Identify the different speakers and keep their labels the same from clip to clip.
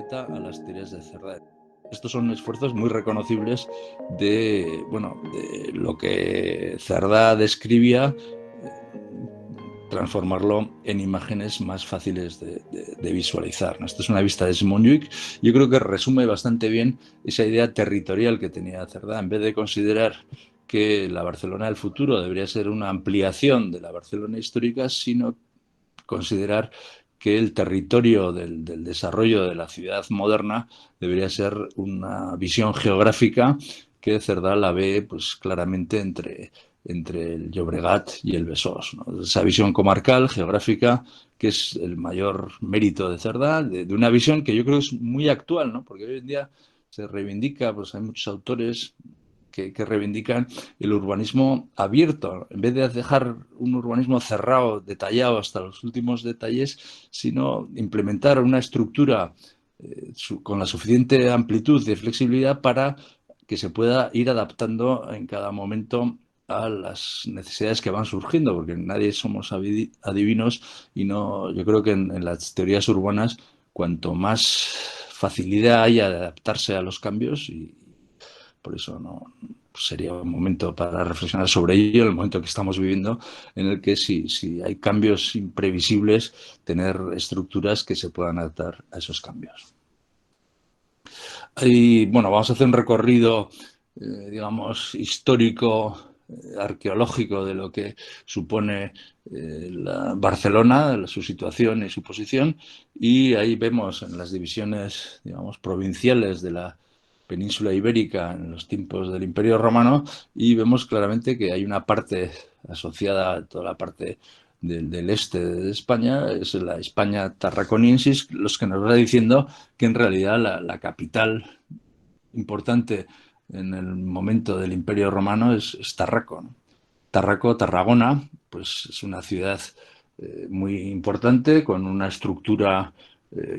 Speaker 1: completa a las teorías de Cerdá. Estos son esfuerzos muy reconocibles de lo que Cerdá describía, transformarlo en imágenes más fáciles de visualizar, ¿no? Esto es una vista de Montjuïc. Yo creo que resume bastante bien esa idea territorial que tenía Cerdá. En vez de considerar que la Barcelona del futuro debería ser una ampliación de la Barcelona histórica, sino considerar que el territorio del desarrollo de la ciudad moderna debería ser una visión geográfica que Cerdá la ve pues claramente entre el Llobregat y el Besós, ¿no? Esa visión comarcal, geográfica, que es el mayor mérito de Cerdá, de una visión que yo creo es muy actual, ¿no? Porque hoy en día se reivindica, pues hay muchos autores que reivindican el urbanismo abierto, en vez de dejar un urbanismo cerrado, detallado hasta los últimos detalles, sino implementar una estructura con la suficiente amplitud y flexibilidad para que se pueda ir adaptando en cada momento a las necesidades que van surgiendo, porque nadie somos adivinos y no, yo creo que en las teorías urbanas cuanto más facilidad haya de adaptarse a los cambios, y por eso no sería un momento para reflexionar sobre ello, en el momento que estamos viviendo, en el que si hay cambios imprevisibles, tener estructuras que se puedan adaptar a esos cambios. Y bueno, vamos a hacer un recorrido, digamos, histórico, arqueológico de lo que supone Barcelona, su situación y su posición, y ahí vemos en las divisiones, digamos, provinciales de la península ibérica en los tiempos del Imperio Romano, y vemos claramente que hay una parte asociada a toda la parte del este de España, es la España tarraconiensis, los que nos va diciendo que en realidad la capital importante en el momento del Imperio Romano es Tarraco, ¿no? Tarragona, pues es una ciudad muy importante, con una estructura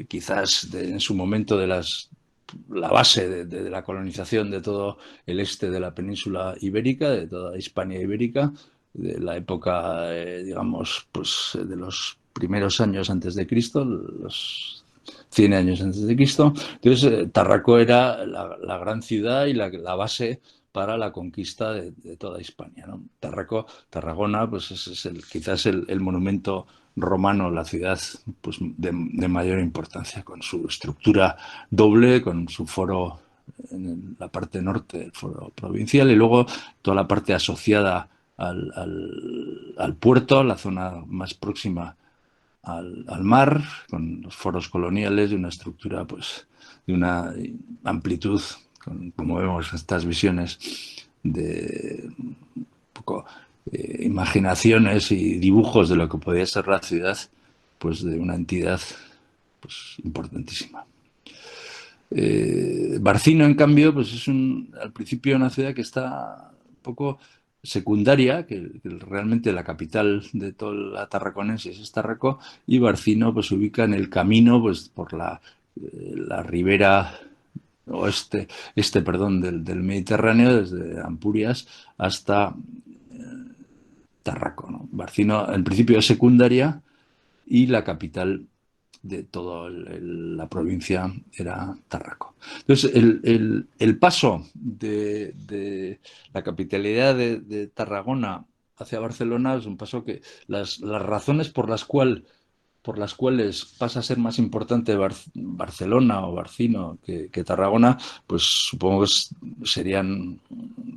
Speaker 1: quizás en su momento la base de la colonización de todo el este de la península ibérica, de toda Hispania ibérica, de la época, digamos, pues de los primeros años antes de Cristo, los 100 años antes de Cristo. Entonces, Tarraco era la gran ciudad y la base para la conquista de toda Hispania, ¿no? Tarragona, pues es quizás el monumento romano, la ciudad pues, de mayor importancia, con su estructura doble, con su foro en la parte norte, el foro provincial, y luego toda la parte asociada al puerto, la zona más próxima al mar, con los foros coloniales, de una estructura pues de una amplitud, como vemos estas visiones de un poco imaginaciones y dibujos de lo que podía ser la ciudad, pues de una entidad pues importantísima. Barcino, en cambio, pues es al principio una ciudad que está un poco secundaria, que realmente la capital de toda la tarraconense es Tarraco, y Barcino pues se ubica en el camino pues por la ribera perdón, del Mediterráneo, desde Ampurias hasta Tarraco, ¿no? Barcino en principio es secundaria y la capital de toda la provincia era Tarraco. Entonces, el paso de la capitalidad de Tarragona hacia Barcelona es un paso que las razones por las cuales pasa a ser más importante Barcelona o Barcino que Tarragona, pues supongo que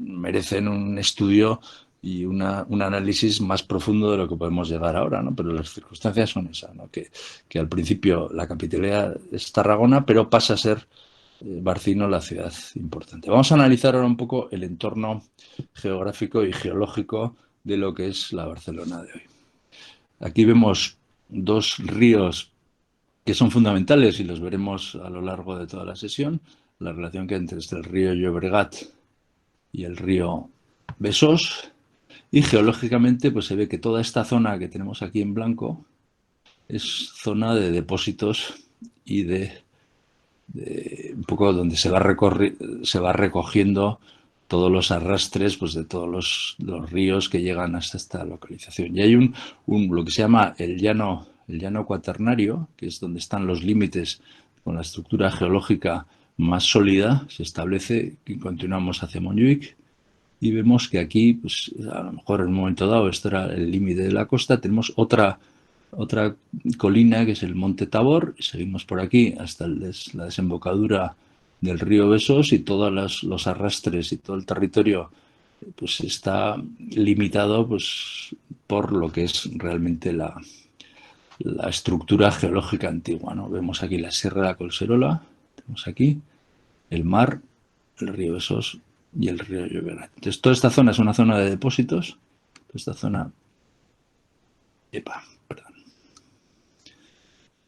Speaker 1: merecen un estudio y un análisis más profundo de lo que podemos llegar ahora, ¿no? Pero las circunstancias son esas, ¿no? Que al principio la capitalidad es Tarragona, pero pasa a ser Barcino la ciudad importante. Vamos a analizar ahora un poco el entorno geográfico y geológico de lo que es la Barcelona de hoy. Aquí vemos dos ríos que son fundamentales y los veremos a lo largo de toda la sesión, la relación que hay entre el río Llobregat y el río Besós. Y geológicamente pues se ve que toda esta zona que tenemos aquí en blanco es zona de depósitos y de un poco donde se va recogiendo todos los arrastres pues, de todos los ríos que llegan hasta esta localización. Y hay lo que se llama el llano cuaternario, que es donde están los límites con la estructura geológica más sólida, se establece y continuamos hacia Montjuic. Y vemos que aquí, pues, a lo mejor en un momento dado, esto era el límite de la costa, tenemos otra colina que es el Monte Tabor, y seguimos por aquí hasta la desembocadura del río Besós, y todos los arrastres y todo el territorio pues está limitado pues por lo que es realmente la estructura geológica antigua, ¿no? Vemos aquí la Sierra de la Collserola, tenemos aquí el mar, el río Besós y el río Llobregat. Entonces, toda esta zona es una zona de depósitos. Esta zona... Epa, perdón.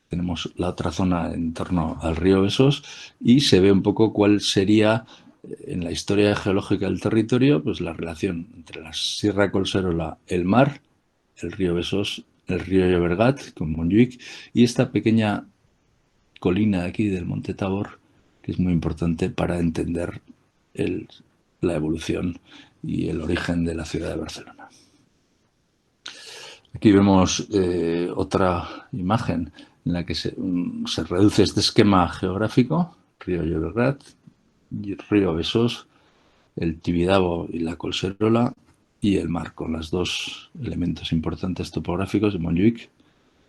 Speaker 1: Tenemos la otra zona en torno al río Besós y se ve un poco cuál sería, en la historia geológica del territorio, pues la relación entre la Sierra Collserola, el mar, el río Besós, el río Llobregat, con Montjuic, y esta pequeña colina de aquí del Monte Tabor, que es muy importante para entender la evolución y el origen de la ciudad de Barcelona. Aquí vemos otra imagen en la que se reduce este esquema geográfico: río Llobregat, río Besós, el Tibidabo y la Collserola, y el mar, con los dos elementos importantes topográficos de Montjuic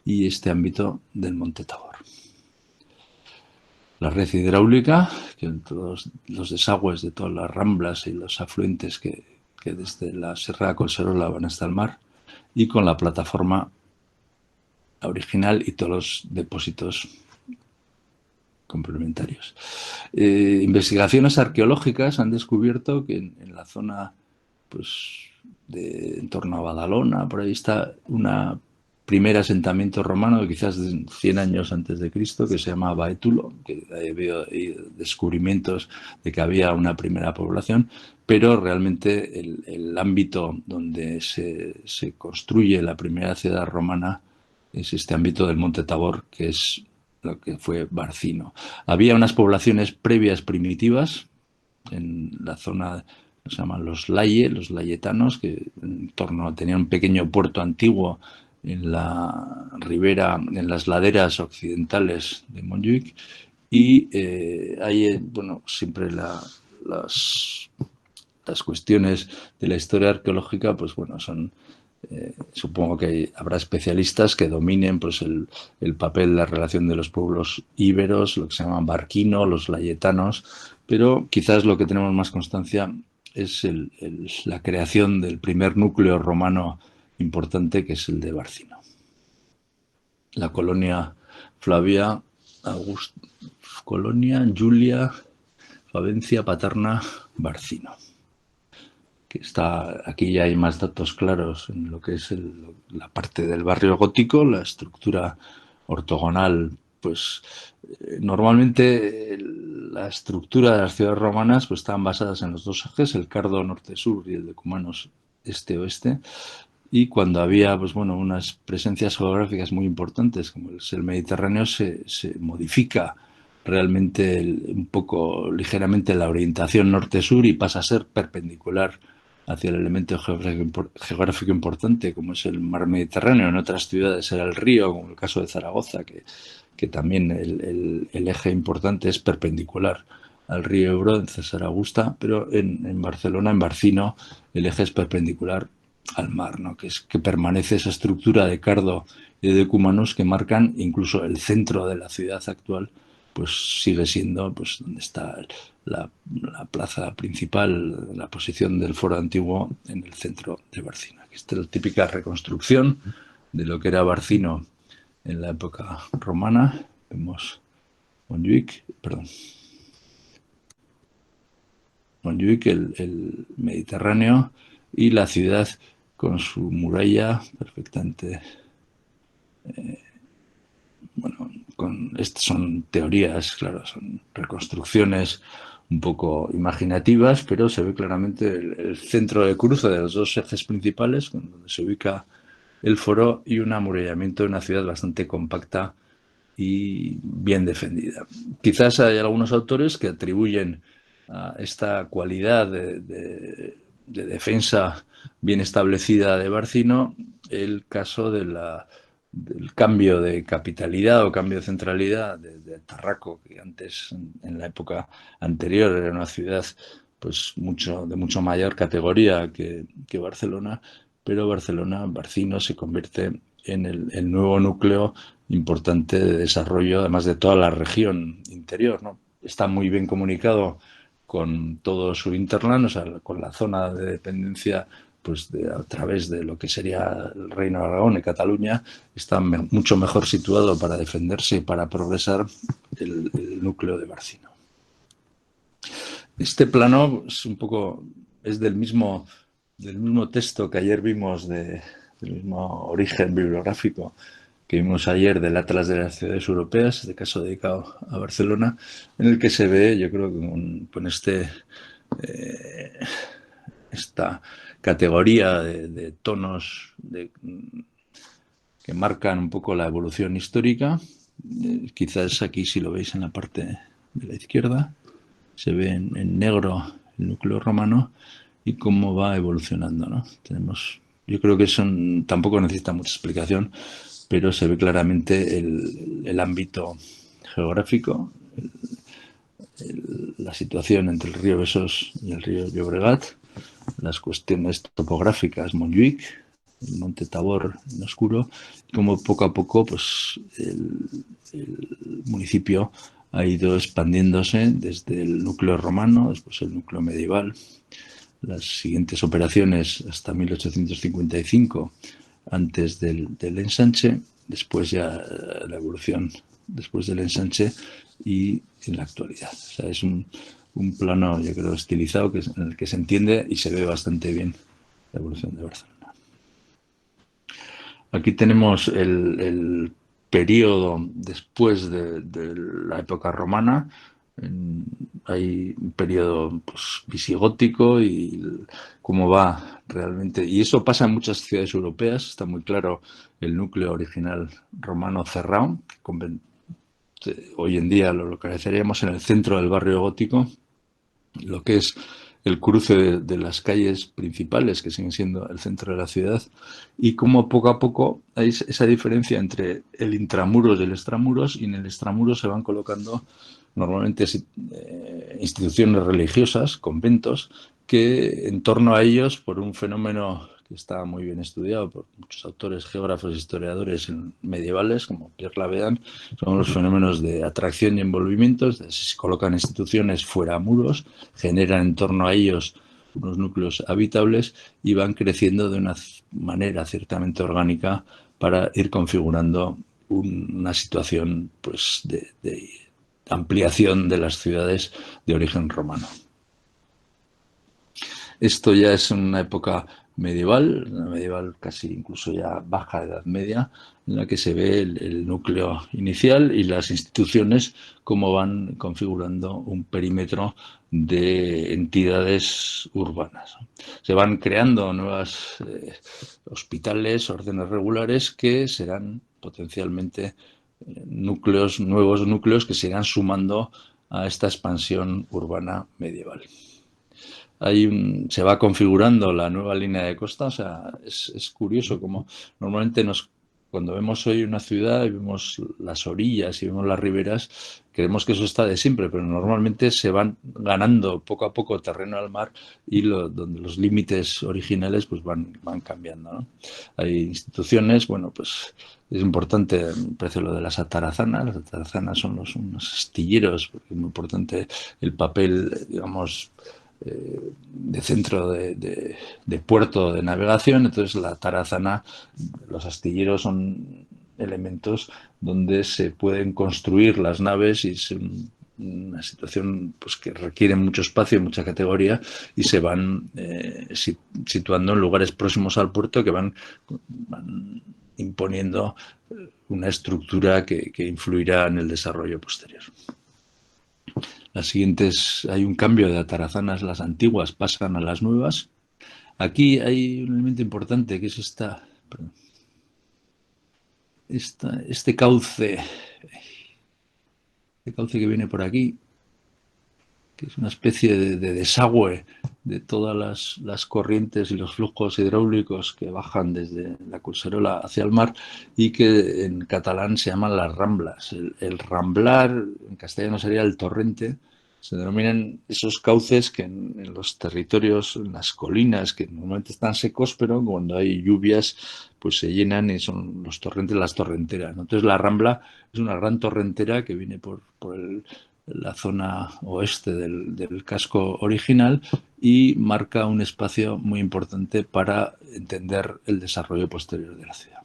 Speaker 1: y este ámbito del Monte Tabor. La red hidráulica, que todos los desagües de todas las ramblas y los afluentes que desde la Sierra de Collserola van hasta el mar, y con la plataforma original y todos los depósitos complementarios. Investigaciones arqueológicas han descubierto que en la zona, pues, en torno a Badalona, por ahí está un primer asentamiento romano de quizás 100 años antes de Cristo, que se llama Baetulo, que ha habido descubrimientos de que había una primera población, pero realmente el ámbito donde se construye la primera ciudad romana es este ámbito del Monte Tabor, que es lo que fue Barcino. Había unas poblaciones previas primitivas en la zona que se llaman los layetanos, que en torno tenían un pequeño puerto antiguo en la ribera, en las laderas occidentales de Montjuic, y hay, bueno, siempre las cuestiones de la historia arqueológica, pues bueno, son... supongo que habrá especialistas que dominen pues el papel, la relación de los pueblos íberos, lo que se llaman barquino, los layetanos, pero quizás lo que tenemos más constancia es la creación del primer núcleo romano importante, que es el de Barcino. La colonia Flavia, Colonia Julia Favencia Paterna Barcino. Que está, aquí ya hay más datos claros en lo que es la parte del barrio gótico, la estructura ortogonal. Pues normalmente la estructura de las ciudades romanas pues estaban basadas en los dos ejes, el cardo norte-sur y el decumanos este-oeste. Y cuando había, pues bueno, unas presencias geográficas muy importantes, como es el Mediterráneo, se modifica realmente un poco ligeramente la orientación norte-sur y pasa a ser perpendicular hacia el elemento geográfico importante, como es el mar Mediterráneo. En otras ciudades era el río, como el caso de Zaragoza, que también el eje importante es perpendicular al río Ebro, en César Augusta, pero en Barcelona, en Barcino, el eje es perpendicular al mar, ¿no? Que permanece esa estructura de cardo y de decumanos que marcan incluso el centro de la ciudad actual, pues sigue siendo pues donde está la plaza principal, la posición del foro antiguo en el centro de Barcino. Esta es la típica reconstrucción de lo que era Barcino en la época romana. Vemos Montjuic, el Mediterráneo, y la ciudad con su muralla perfectamente. Bueno, estas son teorías, claro, son reconstrucciones un poco imaginativas, pero se ve claramente el centro de cruce de los dos ejes principales, donde se ubica el foro, y un amurallamiento de una ciudad bastante compacta y bien defendida. Quizás hay algunos autores que atribuyen a esta cualidad de defensa bien establecida de Barcino el caso de la del cambio de capitalidad o cambio de centralidad de Tarraco, que antes, en la época anterior, era una ciudad pues de mucho mayor categoría que Barcelona, pero Barcino, se convierte en el nuevo núcleo importante de desarrollo, además de toda la región interior, ¿no? Está muy bien comunicado con todo su hinterland, o sea, con la zona de dependencia pues a través de lo que sería el Reino de Aragón y Cataluña, está mucho mejor situado para defenderse y para progresar el núcleo de Barcino. Este plano es un poco, es del mismo texto que ayer vimos, del mismo origen bibliográfico que vimos ayer del Atlas de las Ciudades Europeas, este caso dedicado a Barcelona, en el que se ve, yo creo, con esta categoría de tonos que marcan un poco la evolución histórica. Quizás aquí, si lo veis en la parte de la izquierda, se ve en negro el núcleo romano y cómo va evolucionando, ¿no? Yo creo que eso tampoco necesita mucha explicación, pero se ve claramente el ámbito geográfico, la situación entre el río Besós y el río Llobregat, las cuestiones topográficas, Montjuïc, el monte Tabor en oscuro, como poco a poco pues el municipio ha ido expandiéndose desde el núcleo romano, después el núcleo medieval, las siguientes operaciones hasta 1855, antes del ensanche, después ya la evolución después del ensanche y en la actualidad. O sea, es un plano, yo creo, estilizado en el que se entiende y se ve bastante bien la evolución de Barcelona. Aquí tenemos el periodo después de la época romana. Hay un periodo pues, visigótico y cómo va realmente. Y eso pasa en muchas ciudades europeas. Está muy claro el núcleo original romano cerrado. Hoy en día lo localizaríamos en el centro del barrio gótico, lo que es el cruce de las calles principales, que siguen siendo el centro de la ciudad, y cómo poco a poco hay esa diferencia entre el intramuros y el extramuros, y en el extramuros se van colocando normalmente instituciones religiosas, conventos, que en torno a ellos, por un fenómeno que está muy bien estudiado por muchos autores, geógrafos, historiadores medievales, como Pierre Lavedan, son los fenómenos de atracción y envolvimiento. Se colocan instituciones fuera muros, generan en torno a ellos unos núcleos habitables y van creciendo de una manera ciertamente orgánica para ir configurando una situación pues, de ampliación de las ciudades de origen romano. Esto ya es una época medieval casi incluso ya baja Edad Media, en la que se ve el núcleo inicial y las instituciones cómo van configurando un perímetro de entidades urbanas. Se van creando nuevos hospitales, órdenes regulares que serán potencialmente nuevos núcleos que se irán sumando a esta expansión urbana medieval. Se va configurando la nueva línea de costa. O sea, es curioso como normalmente cuando vemos hoy una ciudad y vemos las orillas y vemos las riberas, creemos que eso está de siempre, pero normalmente se van ganando poco a poco terreno al mar y donde los límites originales pues van cambiando, ¿no? Hay instituciones, bueno, pues es importante, me parece, lo de las atarazanas. Las atarazanas son unos astilleros, porque es muy importante el papel, digamos, de centro de puerto de navegación. Entonces la tarazana, los astilleros son elementos donde se pueden construir las naves y es una situación pues, que requiere mucho espacio y mucha categoría y se van situando en lugares próximos al puerto que van imponiendo una estructura que influirá en el desarrollo posterior. Las siguientes, hay un cambio de atarazanas, las antiguas pasan a las nuevas. Aquí hay un elemento importante que es este cauce que viene por aquí, que es una especie de desagüe de todas las corrientes y los flujos hidráulicos que bajan desde la Collserola hacia el mar y que en catalán se llaman las ramblas. El ramblar, en castellano sería el torrente, se denominan esos cauces que en los territorios, en las colinas, que normalmente están secos, pero cuando hay lluvias, pues se llenan y son los torrentes, las torrenteras, ¿no? Entonces la Rambla es una gran torrentera que viene por la zona oeste del casco original y marca un espacio muy importante para entender el desarrollo posterior de la ciudad.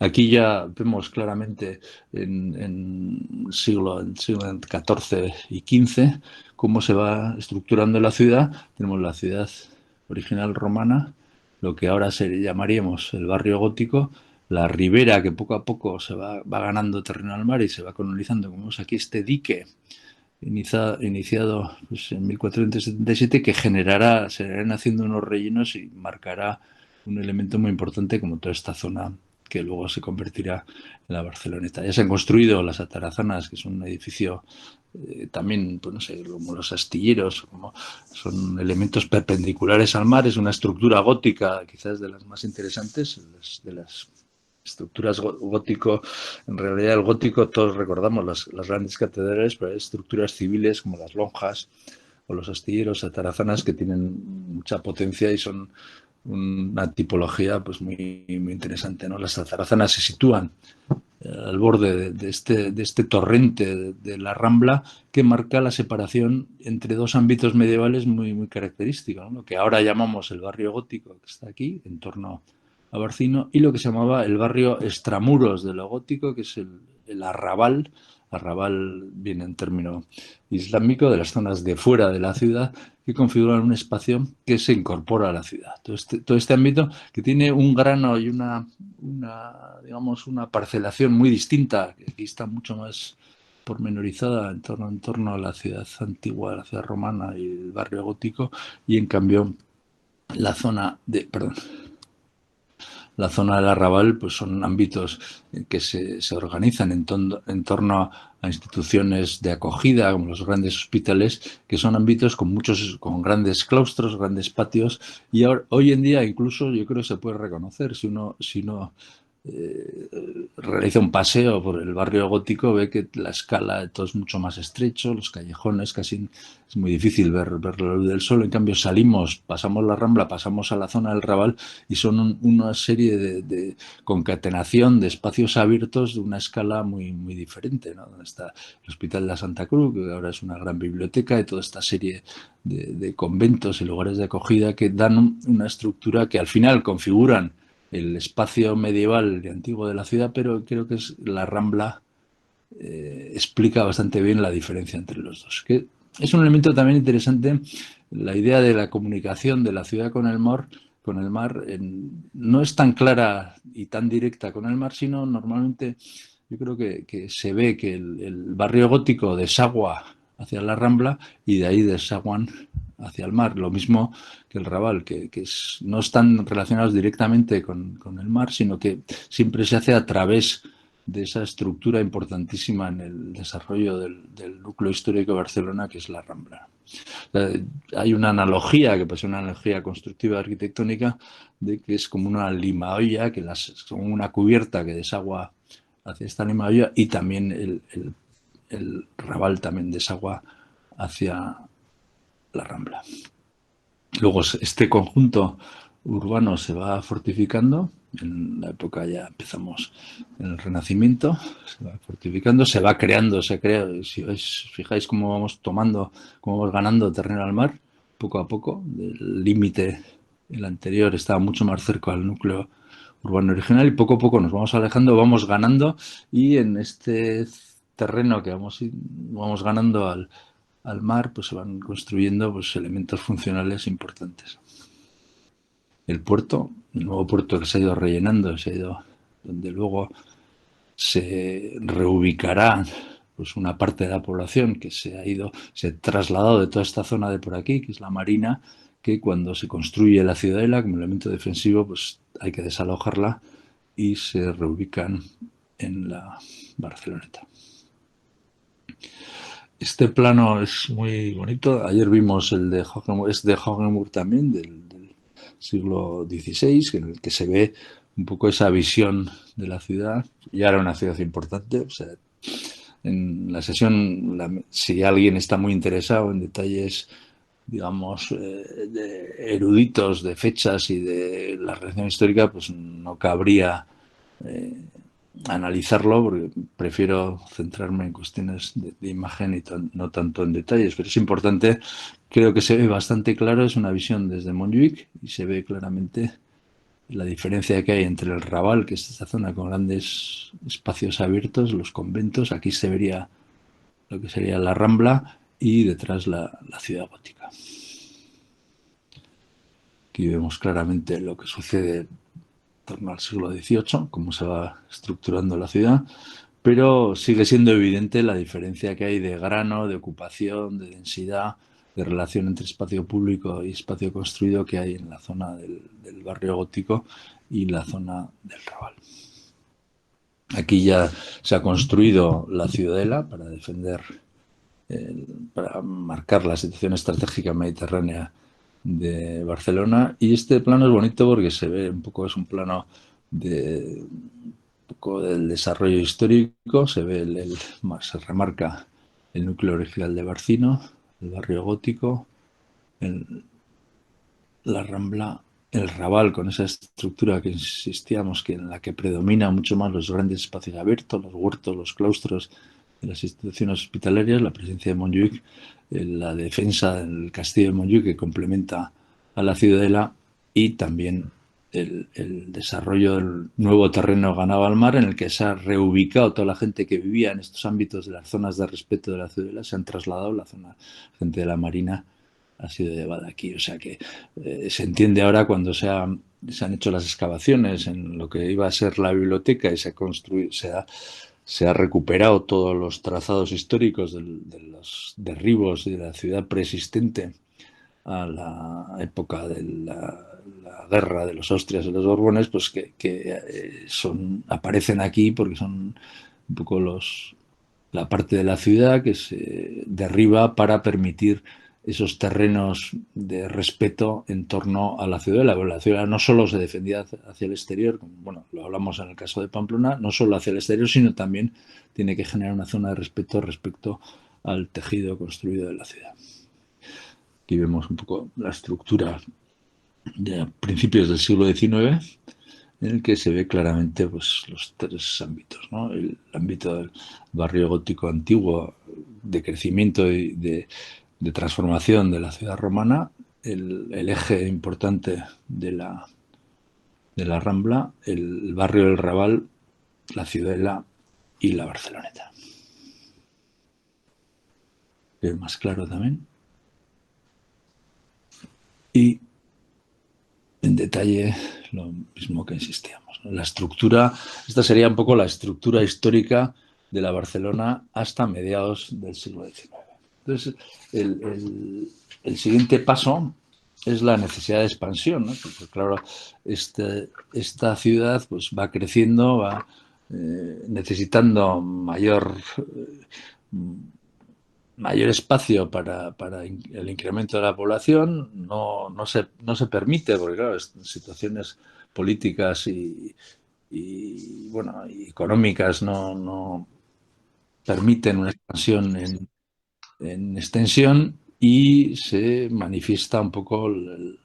Speaker 1: Aquí ya vemos claramente en el siglo XIV y XV cómo se va estructurando la ciudad. Tenemos la ciudad original romana, lo que ahora llamaríamos el barrio gótico, la ribera que poco a poco va ganando terreno al mar y se va colonizando. Como vemos aquí este dique iniciado pues, en 1477 que se irán haciendo unos rellenos y marcará un elemento muy importante como toda esta zona que luego se convertirá en la Barceloneta. Ya se han construido las atarazanas, que es un edificio también, pues no sé, como los astilleros, como son elementos perpendiculares al mar, es una estructura gótica, quizás de las más interesantes, de las estructuras gótico, en realidad el gótico todos recordamos las grandes catedrales, pero hay estructuras civiles como las lonjas o los astilleros, atarazanas, que tienen mucha potencia y son una tipología pues muy, muy interesante, ¿no? Las atarazanas se sitúan al borde de este torrente de la Rambla que marca la separación entre dos ámbitos medievales muy, muy característicos, ¿no? Lo que ahora llamamos el barrio gótico, que está aquí, en torno a Barcino, y lo que se llamaba el barrio extramuros de lo gótico, que es el arrabal. Arrabal viene en término islámico, de las zonas de fuera de la ciudad, que configuran un espacio que se incorpora a la ciudad. Todo este ámbito que tiene un grano y digamos, una parcelación muy distinta, que aquí está mucho más pormenorizada en torno a la ciudad antigua, la ciudad romana y el barrio gótico, y en cambio la zona del Arrabal pues son ámbitos que se organizan en torno a instituciones de acogida, como los grandes hospitales, que son ámbitos con grandes claustros, grandes patios, y hoy en día incluso yo creo que se puede reconocer, si uno realiza un paseo por el barrio gótico, ve que la escala de todo es mucho más estrecho, los callejones casi es muy difícil ver la luz del sol. En cambio pasamos la Rambla, pasamos a la zona del Raval y son una serie de concatenación de espacios abiertos de una escala muy, muy diferente, ¿no? Donde está el Hospital de la Santa Cruz, que ahora es una gran biblioteca, y toda esta serie de conventos y lugares de acogida que dan una estructura que al final configuran el espacio medieval y antiguo de la ciudad, pero creo que es la Rambla explica bastante bien la diferencia entre los dos. Que es un elemento también interesante, la idea de la comunicación de la ciudad con el mar no es tan clara y tan directa con el mar, sino normalmente yo creo que se ve que el barrio gótico desagua hacia la Rambla y de ahí desaguan hacia el mar. Lo mismo que el Raval, no están relacionados directamente con el mar, sino que siempre se hace a través de esa estructura importantísima en el desarrollo del núcleo histórico de Barcelona, que es la Rambla. Hay una analogía, que puede ser una analogía constructiva arquitectónica, de que es como una limaolla, es como una cubierta que desagua hacia esta limaolla, y también el Raval también desagua hacia la Rambla. Luego este conjunto urbano se va fortificando. En la época ya empezamos en el Renacimiento, se va fortificando, se va creando, se crea. Si os fijáis cómo vamos cómo vamos ganando terreno al mar, poco a poco. El límite, el anterior, estaba mucho más cerca al núcleo urbano original y poco a poco nos vamos alejando, vamos ganando, y en este terreno que vamos ganando al mar, pues se van construyendo pues, elementos funcionales importantes. El nuevo puerto que se ha ido rellenando, donde luego se reubicará pues una parte de la población que se ha trasladado de toda esta zona de por aquí, que es la Marina, que cuando se construye la ciudadela como elemento defensivo, pues hay que desalojarla y se reubican en la Barceloneta. Este plano es muy bonito. Ayer vimos el de Hohenlohe, es de Hohenlohe también, del siglo XVI, en el que se ve un poco esa visión de la ciudad. Ya era una ciudad importante. O sea, en la sesión, si alguien está muy interesado en detalles, digamos, eruditos de fechas y de la relación histórica, pues no cabría analizarlo, porque prefiero centrarme en cuestiones de imagen y no tanto en detalles, pero es importante, creo que se ve bastante claro, es una visión desde Montjuic y se ve claramente la diferencia que hay entre el Raval, que es esta zona con grandes espacios abiertos, los conventos, aquí se vería lo que sería la Rambla y detrás la ciudad gótica. Aquí vemos claramente lo que sucede en torno al siglo XVIII, cómo se va estructurando la ciudad, pero sigue siendo evidente la diferencia que hay de grano, de ocupación, de densidad, de relación entre espacio público y espacio construido que hay en la zona del barrio gótico y la zona del Raval. Aquí ya se ha construido la ciudadela para defender, para marcar la situación estratégica mediterránea de Barcelona, y este plano es bonito porque se ve un poco, es un plano de poco del desarrollo histórico, se ve se remarca el núcleo original de Barcino, el barrio gótico, el, la Rambla, el Raval, con esa estructura que insistíamos que en la que predomina mucho más los grandes espacios abiertos, los huertos, los claustros de las instituciones hospitalarias, la presencia de Montjuic, la defensa del castillo de Montjuic que complementa a la ciudadela, y también el desarrollo del nuevo terreno ganado al mar, en el que se ha reubicado toda la gente que vivía en estos ámbitos de las zonas de respeto de la ciudadela, se han trasladado, la zona, gente de la Marina ha sido llevada aquí. O sea que se entiende ahora cuando se han hecho las excavaciones en lo que iba a ser la biblioteca y se ha recuperado todos los trazados históricos de los derribos de la ciudad preexistente a la época de la guerra de los Austrias y los Borbones, pues aparecen aquí porque son un poco la parte de la ciudad que se derriba para permitir esos terrenos de respeto en torno a la ciudadela. La ciudadela no solo se defendía hacia el exterior, bueno, lo hablamos en el caso de Pamplona, no solo hacia el exterior, sino también tiene que generar una zona de respeto respecto al tejido construido de la ciudad. Aquí vemos un poco la estructura de principios del siglo XIX, en el que se ve claramente pues, los tres ámbitos, ¿no? El ámbito del barrio gótico antiguo, de crecimiento y de transformación de la ciudad romana, el eje importante de la Rambla, el barrio del Raval, la Ciudadela y la Barceloneta. Es más claro también. Y en detalle lo mismo que insistíamos, ¿no? La estructura, esta sería un poco la estructura histórica de la Barcelona hasta mediados del siglo XIX. Entonces, el siguiente paso es la necesidad de expansión, ¿no? Porque, claro, esta ciudad pues, va creciendo, va necesitando mayor espacio para el incremento de la población. No se permite, porque claro, situaciones políticas y, bueno, y económicas no permiten una expansión en extensión, y se manifiesta un poco el-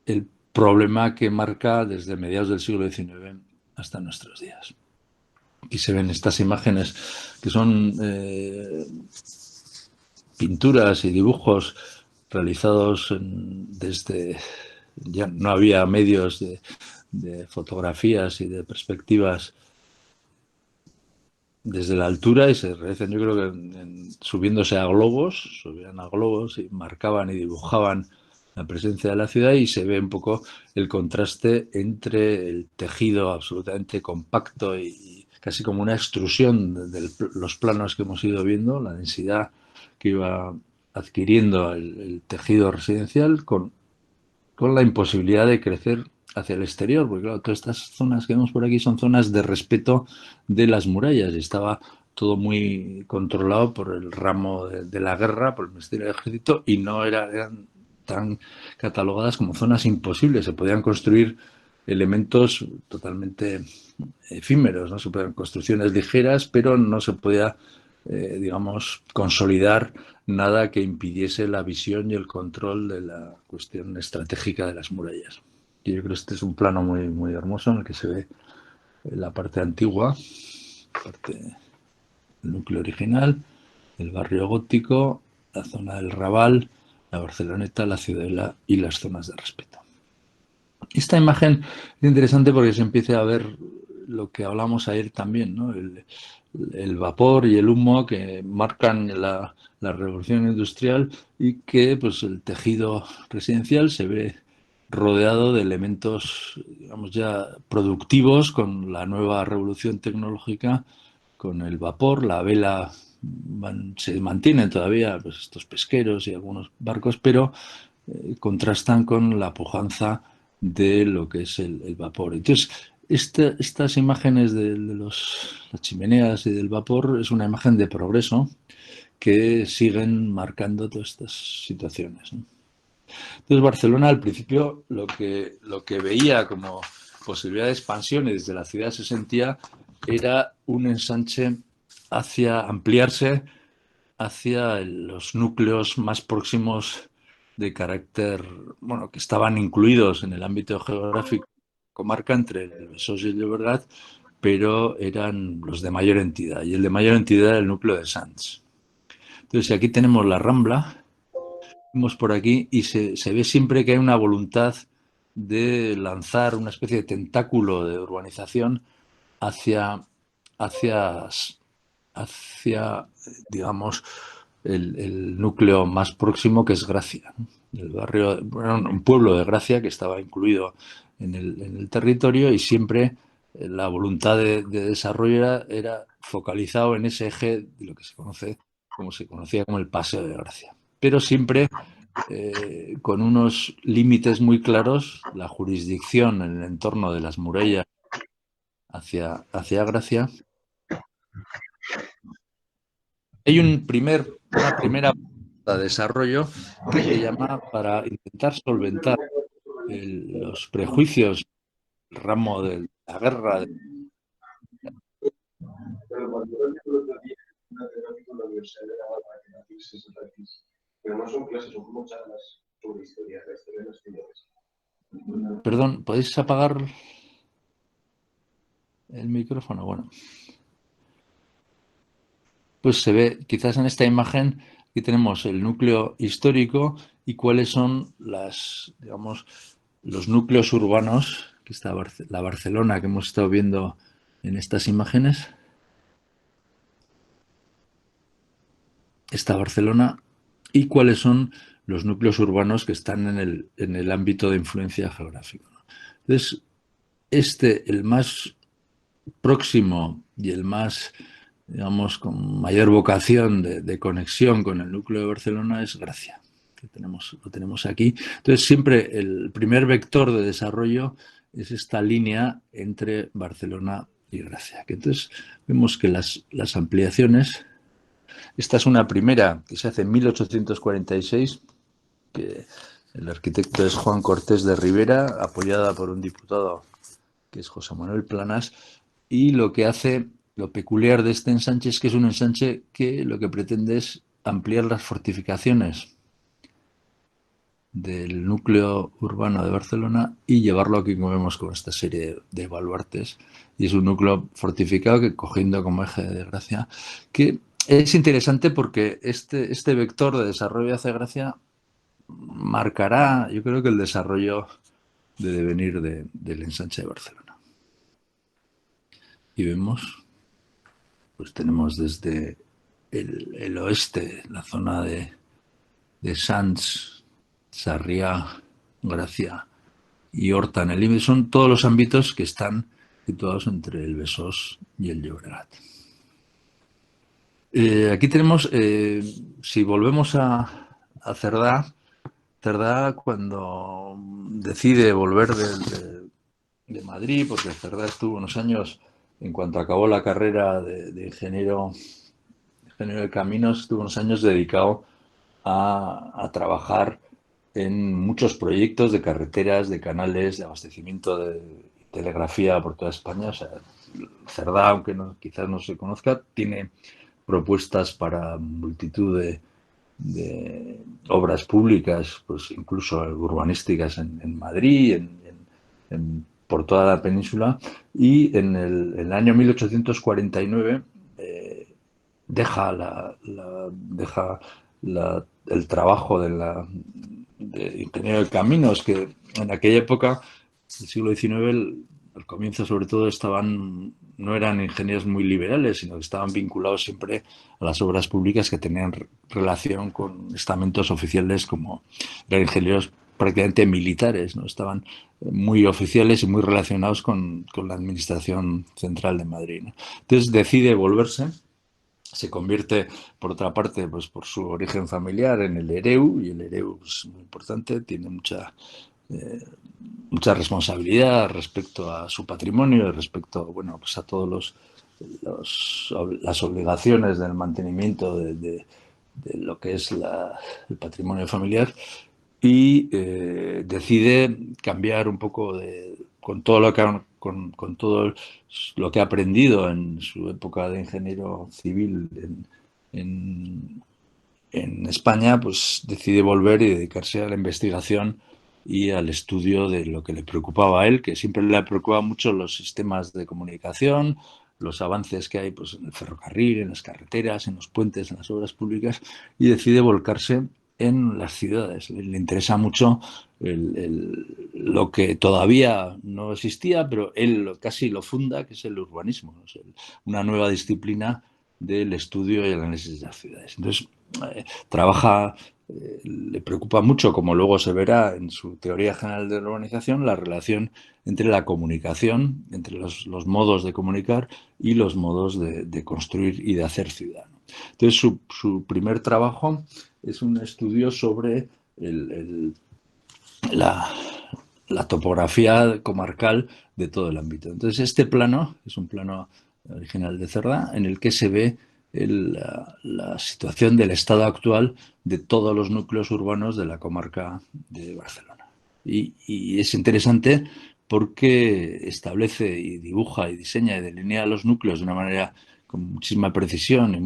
Speaker 1: el problema que marca desde mediados del siglo XIX hasta nuestros días. Aquí se ven estas imágenes que son pinturas y dibujos realizados desde... Ya no había medios de fotografías y de perspectivas desde la altura, y se realizan, yo creo que subiéndose a globos, subían a globos y marcaban y dibujaban la presencia de la ciudad, y se ve un poco el contraste entre el tejido absolutamente compacto y casi como una extrusión de los planos que hemos ido viendo, la densidad que iba adquiriendo el tejido residencial con la imposibilidad de crecer hacia el exterior, porque claro, todas estas zonas que vemos por aquí son zonas de respeto de las murallas, y estaba todo muy controlado por el ramo de la guerra, por el Ministerio del Ejército, y no eran tan catalogadas como zonas imposibles. Se podían construir elementos totalmente efímeros, ¿no? Se podían construcciones ligeras, pero no se podía, digamos, consolidar nada que impidiese la visión y el control de la cuestión estratégica de las murallas. Y yo creo que este es un plano muy, muy hermoso en el que se ve la parte antigua, el núcleo original, el barrio gótico, la zona del Raval, la Barceloneta, la Ciudadela y las zonas de respeto. Esta imagen es interesante porque se empieza a ver lo que hablamos ayer también, ¿no? El vapor y el humo que marcan la revolución industrial y que pues, el tejido residencial se ve rodeado de elementos, digamos, ya productivos con la nueva revolución tecnológica, con el vapor, la vela, se mantienen todavía pues, estos pesqueros y algunos barcos, pero contrastan con la pujanza de lo que es el vapor. Entonces, estas imágenes de las chimeneas y del vapor es una imagen de progreso que siguen marcando todas estas situaciones, ¿no? Entonces, Barcelona al principio lo que veía como posibilidad de expansión y desde la ciudad se sentía era un ensanche hacia ampliarse hacia los núcleos más próximos de carácter, bueno, que estaban incluidos en el ámbito geográfico, comarca entre el Besós y el Llobregat, pero eran los de mayor entidad, y el de mayor entidad era el núcleo de Sants. Entonces, aquí tenemos la Rambla, vemos por aquí, y se ve siempre que hay una voluntad de lanzar una especie de tentáculo de urbanización hacia, hacia, hacia digamos, el núcleo más próximo, que es Gracia, ¿no? El barrio, bueno, un pueblo de Gracia que estaba incluido en el territorio, y siempre la voluntad de desarrollo era focalizado en ese eje de lo que se conocía como el Paseo de Gracia. Pero siempre con unos límites muy claros, la jurisdicción en el entorno de las murallas hacia Gracia. Hay una primera de desarrollo que se llama para intentar solventar los prejuicios del ramo de la guerra.
Speaker 2: Pero cuando yo el otro día una temática en la Universidad de Navarra, que Matrix es Matrix, pero no son clases, son como charlas sobre historia, la historia de las ciudades.
Speaker 1: Perdón, ¿podéis apagar el micrófono? Bueno, pues se ve quizás en esta imagen que tenemos el núcleo histórico y cuáles son digamos, los núcleos urbanos, que está la Barcelona que hemos estado viendo en estas imágenes. Esta Barcelona, y cuáles son los núcleos urbanos que están en el ámbito de influencia geográfica. Entonces, el más próximo y el más, digamos, con mayor vocación de conexión con el núcleo de Barcelona es Gracia, que lo tenemos aquí. Entonces, siempre el primer vector de desarrollo es esta línea entre Barcelona y Gracia. Que entonces vemos que las ampliaciones, esta es una primera que se hace en 1846, que el arquitecto es Juan Cortés de Rivera, apoyada por un diputado que es José Manuel Planas, y lo peculiar de este ensanche es que es un ensanche que lo que pretende es ampliar las fortificaciones del núcleo urbano de Barcelona y llevarlo aquí, como vemos, con esta serie de baluartes. Y es un núcleo fortificado que, cogiendo como eje de Gracia, que es interesante porque este vector de desarrollo hacia Gracia marcará, yo creo que el desarrollo de devenir del ensanche de Barcelona. Y vemos, pues tenemos desde el oeste, la zona de Sants, Sarriá, Gracia y Horta en el límite, son todos los ámbitos que están situados entre el Besós y el Llobregat. Aquí tenemos, si volvemos a Cerdá, cuando decide volver de Madrid, porque Cerdá estuvo unos años en cuanto acabó la carrera de ingeniero de caminos, estuve unos años dedicado a trabajar en muchos proyectos de carreteras, de canales, de abastecimiento de telegrafía por toda España. O sea, Cerdá, aunque quizás no se conozca, tiene propuestas para multitud de obras públicas, pues incluso urbanísticas en Madrid, por toda la península. Y en el año 1849 eh, deja, el trabajo de ingeniero de caminos, que en aquella época, del siglo XIX, al comienzo sobre todo, no eran ingenieros muy liberales, sino que estaban vinculados siempre a las obras públicas que tenían relación con estamentos oficiales, como eran ingenieros prácticamente militares, ¿no? Estaban muy oficiales y muy relacionados con la Administración Central de Madrid, ¿no? Entonces decide volverse, se convierte, por otra parte, pues por su origen familiar, en el Ereu, y el Ereu es muy importante, tiene mucha responsabilidad respecto a su patrimonio y respecto, bueno, pues a todos las obligaciones del mantenimiento de lo que es el patrimonio familiar, y decide cambiar un poco con todo con todo lo que ha aprendido en su época de ingeniero civil en, en España, pues decide volver y dedicarse a la investigación y al estudio de lo que le preocupaba a él, que siempre le preocupaba mucho los sistemas de comunicación, los avances que hay, pues, en el ferrocarril, en las carreteras, en los puentes, en las obras públicas, y decide volcarse en las ciudades. Le interesa mucho lo que todavía no existía, pero él casi lo funda, que es el urbanismo, ¿no? Es una nueva disciplina del estudio y el análisis de las ciudades. Entonces, trabaja, le preocupa mucho, como luego se verá en su teoría general de la urbanización, la relación entre la comunicación, entre los modos de comunicar y los modos de construir y de hacer ciudad. Entonces, su primer trabajo es un estudio sobre la, la topografía comarcal de todo el ámbito. Entonces, este plano es un plano original de Cerdá, en el que se ve la situación del estado actual de todos los núcleos urbanos de la comarca de Barcelona. Y es interesante porque establece y dibuja y diseña y delinea los núcleos de una manera con muchísima precisión y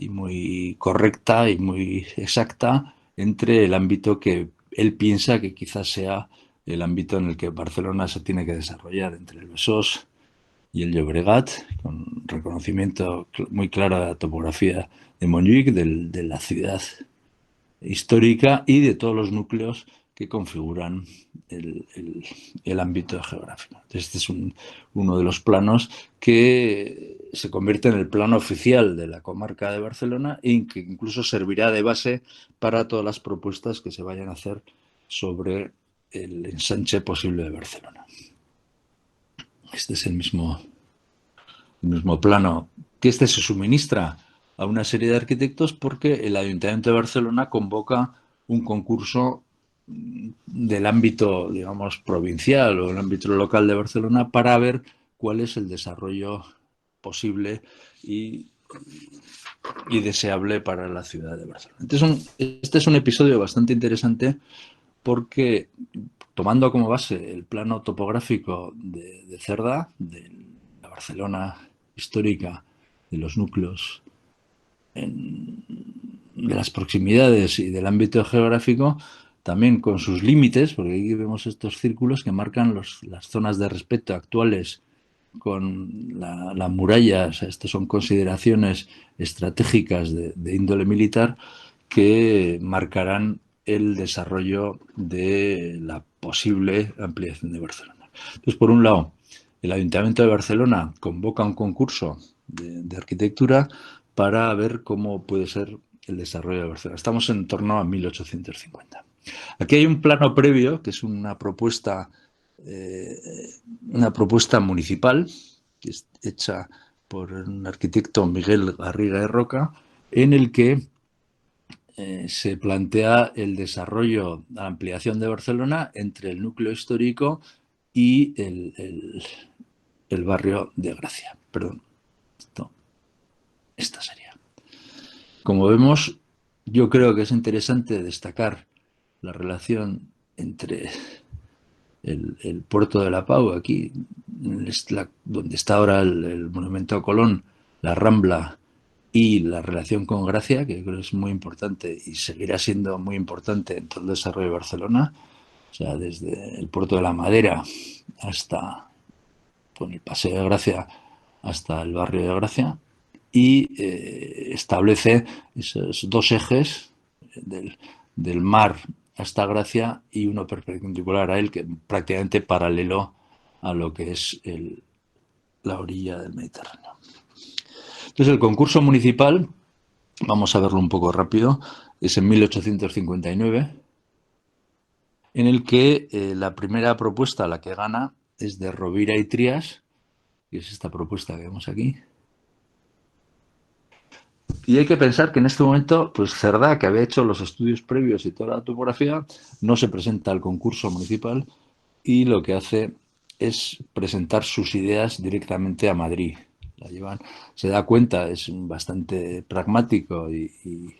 Speaker 1: muy correcta y muy exacta entre el ámbito que él piensa que quizás sea el ámbito en el que Barcelona se tiene que desarrollar, entre el Besós y el Llobregat, con reconocimiento muy claro de la topografía de Montjuïc, de la ciudad histórica y de todos los núcleos que configuran el ámbito geográfico. Entonces, este es uno de los planos que se convierte en el plano oficial de la comarca de Barcelona y que incluso servirá de base para todas las propuestas que se vayan a hacer sobre el ensanche posible de Barcelona. Este es el mismo plano, que este se suministra a una serie de arquitectos porque el Ayuntamiento de Barcelona convoca un concurso del ámbito, digamos, provincial o el ámbito local de Barcelona para ver cuál es el desarrollo posible y deseable para la ciudad de Barcelona. Este es un episodio bastante interesante porque, tomando como base el plano topográfico de Cerdá, de la Barcelona histórica, de los núcleos, de las proximidades y del ámbito geográfico, también con sus límites, porque aquí vemos estos círculos que marcan las zonas de respeto actuales con la muralla. O sea, estas son consideraciones estratégicas de índole militar que marcarán el desarrollo de la posible ampliación de Barcelona. Entonces, por un lado, el Ayuntamiento de Barcelona convoca un concurso de arquitectura para ver cómo puede ser el desarrollo de Barcelona. Estamos en torno a 1850. Aquí hay un plano previo, que es una propuesta municipal, que es hecha por un arquitecto, Miguel Garriga de Roca, en el que se plantea el desarrollo, la ampliación de Barcelona entre el núcleo histórico y el barrio de Gracia. Perdón, esta sería. Como vemos, yo creo que es interesante destacar la relación entre el puerto de la Pau, aquí, donde está ahora el monumento a Colón, la Rambla y la relación con Gracia, que creo que es muy importante y seguirá siendo muy importante en todo el desarrollo de Barcelona, o sea, desde el puerto de la Madera hasta con el Paseo de Gracia hasta el barrio de Gracia, y establece esos dos ejes del mar hasta Gracia y uno perpendicular a él, que prácticamente paralelo a lo que es la orilla del Mediterráneo. Entonces, el concurso municipal, vamos a verlo un poco rápido, es en 1859, en el que la primera propuesta, la que gana, es de Rovira y Trías, que es esta propuesta que vemos aquí. Y hay que pensar que en este momento, pues Cerdá, que había hecho los estudios previos y toda la topografía, no se presenta al concurso municipal y lo que hace es presentar sus ideas directamente a Madrid. La llevan, se da cuenta, es bastante pragmático y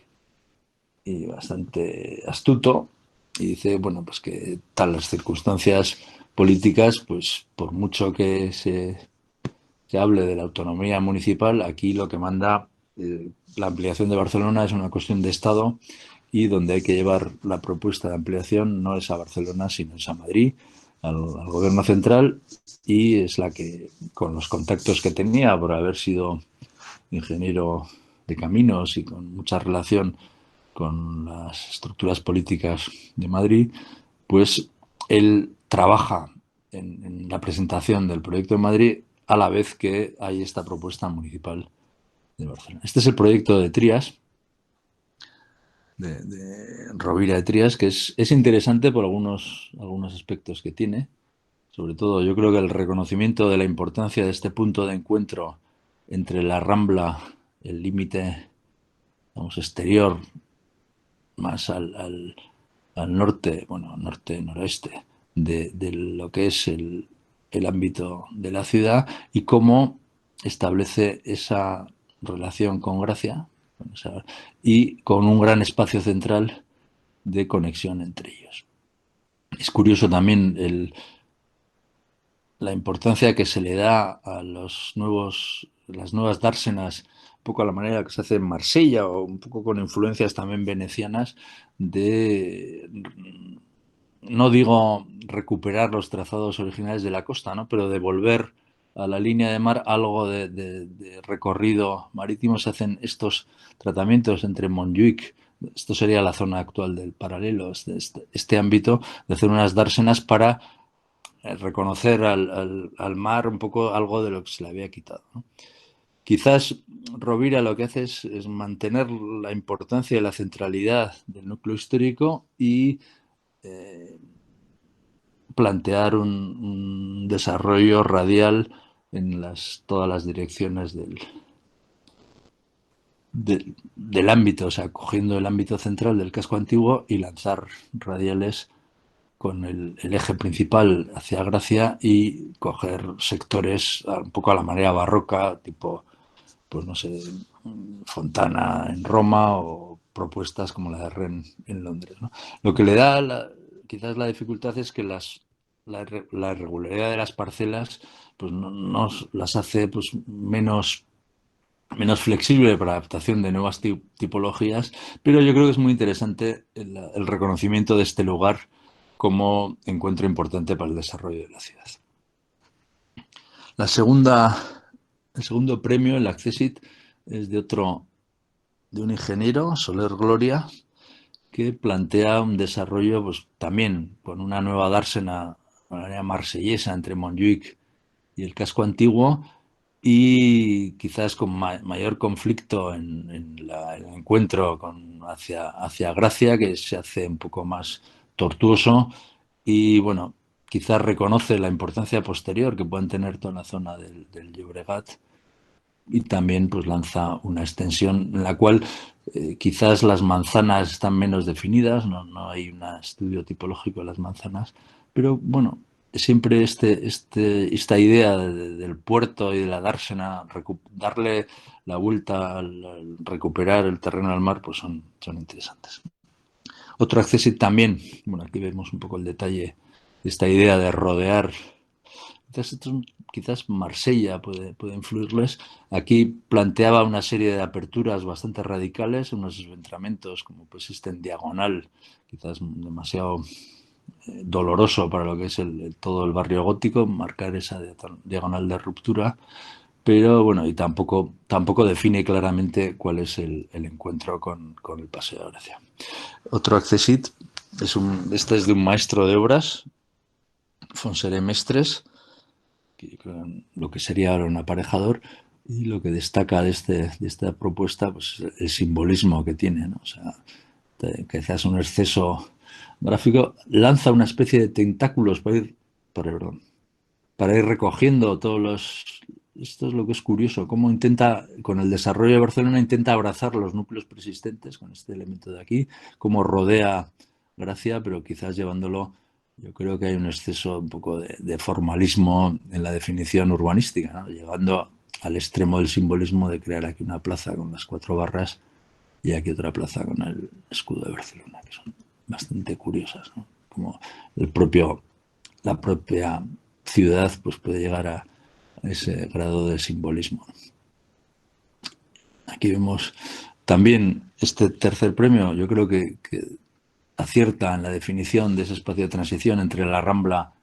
Speaker 1: bastante astuto, y dice, bueno, pues que tal las circunstancias políticas, pues por mucho que se hable de la autonomía municipal, aquí lo que manda la ampliación de Barcelona es una cuestión de Estado, y donde hay que llevar la propuesta de ampliación no es a Barcelona, sino es a Madrid, al gobierno central, y es la que, con los contactos que tenía por haber sido ingeniero de caminos y con mucha relación con las estructuras políticas de Madrid, pues él trabaja en la presentación del proyecto de Madrid a la vez que hay esta propuesta municipal de Barcelona. Este es el proyecto de Trías, de Rovira de Trías, que es interesante por algunos aspectos que tiene. Sobre todo, yo creo que el reconocimiento de la importancia de este punto de encuentro entre la Rambla, el límite, vamos, exterior, más al norte, bueno, norte-noroeste, de lo que es el ámbito de la ciudad, y cómo establece esa relación con Gracia, y con un gran espacio central de conexión entre ellos. Es curioso también la importancia que se le da a las nuevas dársenas, un poco a la manera que se hace en Marsella, o un poco con influencias también venecianas, de, no digo recuperar los trazados originales de la costa, ¿no?, pero de volver a la línea de mar algo de recorrido marítimo. Se hacen estos tratamientos entre Montjuic, esto sería la zona actual del paralelo, este ámbito, de hacer unas dársenas para reconocer al mar un poco algo de lo que se le había quitado, ¿no? Quizás Rovira lo que hace es mantener la importancia y la centralidad del núcleo histórico y plantear un desarrollo radial en todas las direcciones del ámbito, o sea, cogiendo el ámbito central del casco antiguo y lanzar radiales con el eje principal hacia Gracia, y coger sectores un poco a la manera barroca, tipo, pues no sé, Fontana en Roma, o propuestas como la de Wren en Londres, ¿no? Lo que le da quizás la dificultad es que la irregularidad de las parcelas pues no las hace pues menos flexible para adaptación de nuevas tipologías, pero yo creo que es muy interesante el reconocimiento de este lugar como encuentro importante para el desarrollo de la ciudad. El segundo premio, el Accessit, es de un ingeniero, Soler Gloria, que plantea un desarrollo pues también con una nueva dársena, una área marsellesa entre Montjuic y el casco antiguo, y quizás con mayor conflicto en el encuentro hacia Gracia, que se hace un poco más tortuoso, y bueno, quizás reconoce la importancia posterior que pueden tener toda la zona del Llobregat, y también pues lanza una extensión en la cual quizás las manzanas están menos definidas, no hay un estudio tipológico de las manzanas, pero bueno, siempre esta idea del puerto y de la dársena, darle la vuelta al recuperar el terreno al mar, pues son interesantes. Otro accessit también, bueno, aquí vemos un poco el detalle de esta idea de rodear. Quizás Marsella puede influirles. Aquí planteaba una serie de aperturas bastante radicales, unos desventramentos como pues en diagonal, quizás demasiado doloroso para lo que es todo el barrio gótico, marcar esa diagonal de ruptura, pero bueno, y tampoco define claramente cuál es el encuentro con el Paseo de Gracia. Otro accessit, este es de un maestro de obras, Fonseré Mestres, lo que sería ahora un aparejador, y lo que destaca de esta propuesta, pues el simbolismo que tiene, ¿no? O sea, quizás un exceso gráfico, lanza una especie de tentáculos para ir recogiendo todos los... Esto es lo que es curioso, cómo intenta, con el desarrollo de Barcelona, intenta abrazar los núcleos persistentes con este elemento de aquí, cómo rodea Gracia, pero quizás llevándolo, yo creo que hay un exceso un poco de formalismo en la definición urbanística, ¿no? Llegando al extremo del simbolismo de crear aquí una plaza con las 4 barras y aquí otra plaza con el escudo de Barcelona, que son bastante curiosas, ¿no? Como la propia ciudad pues puede llegar a ese grado de simbolismo. Aquí vemos también este tercer premio, yo creo que acierta en la definición de ese espacio de transición entre la Rambla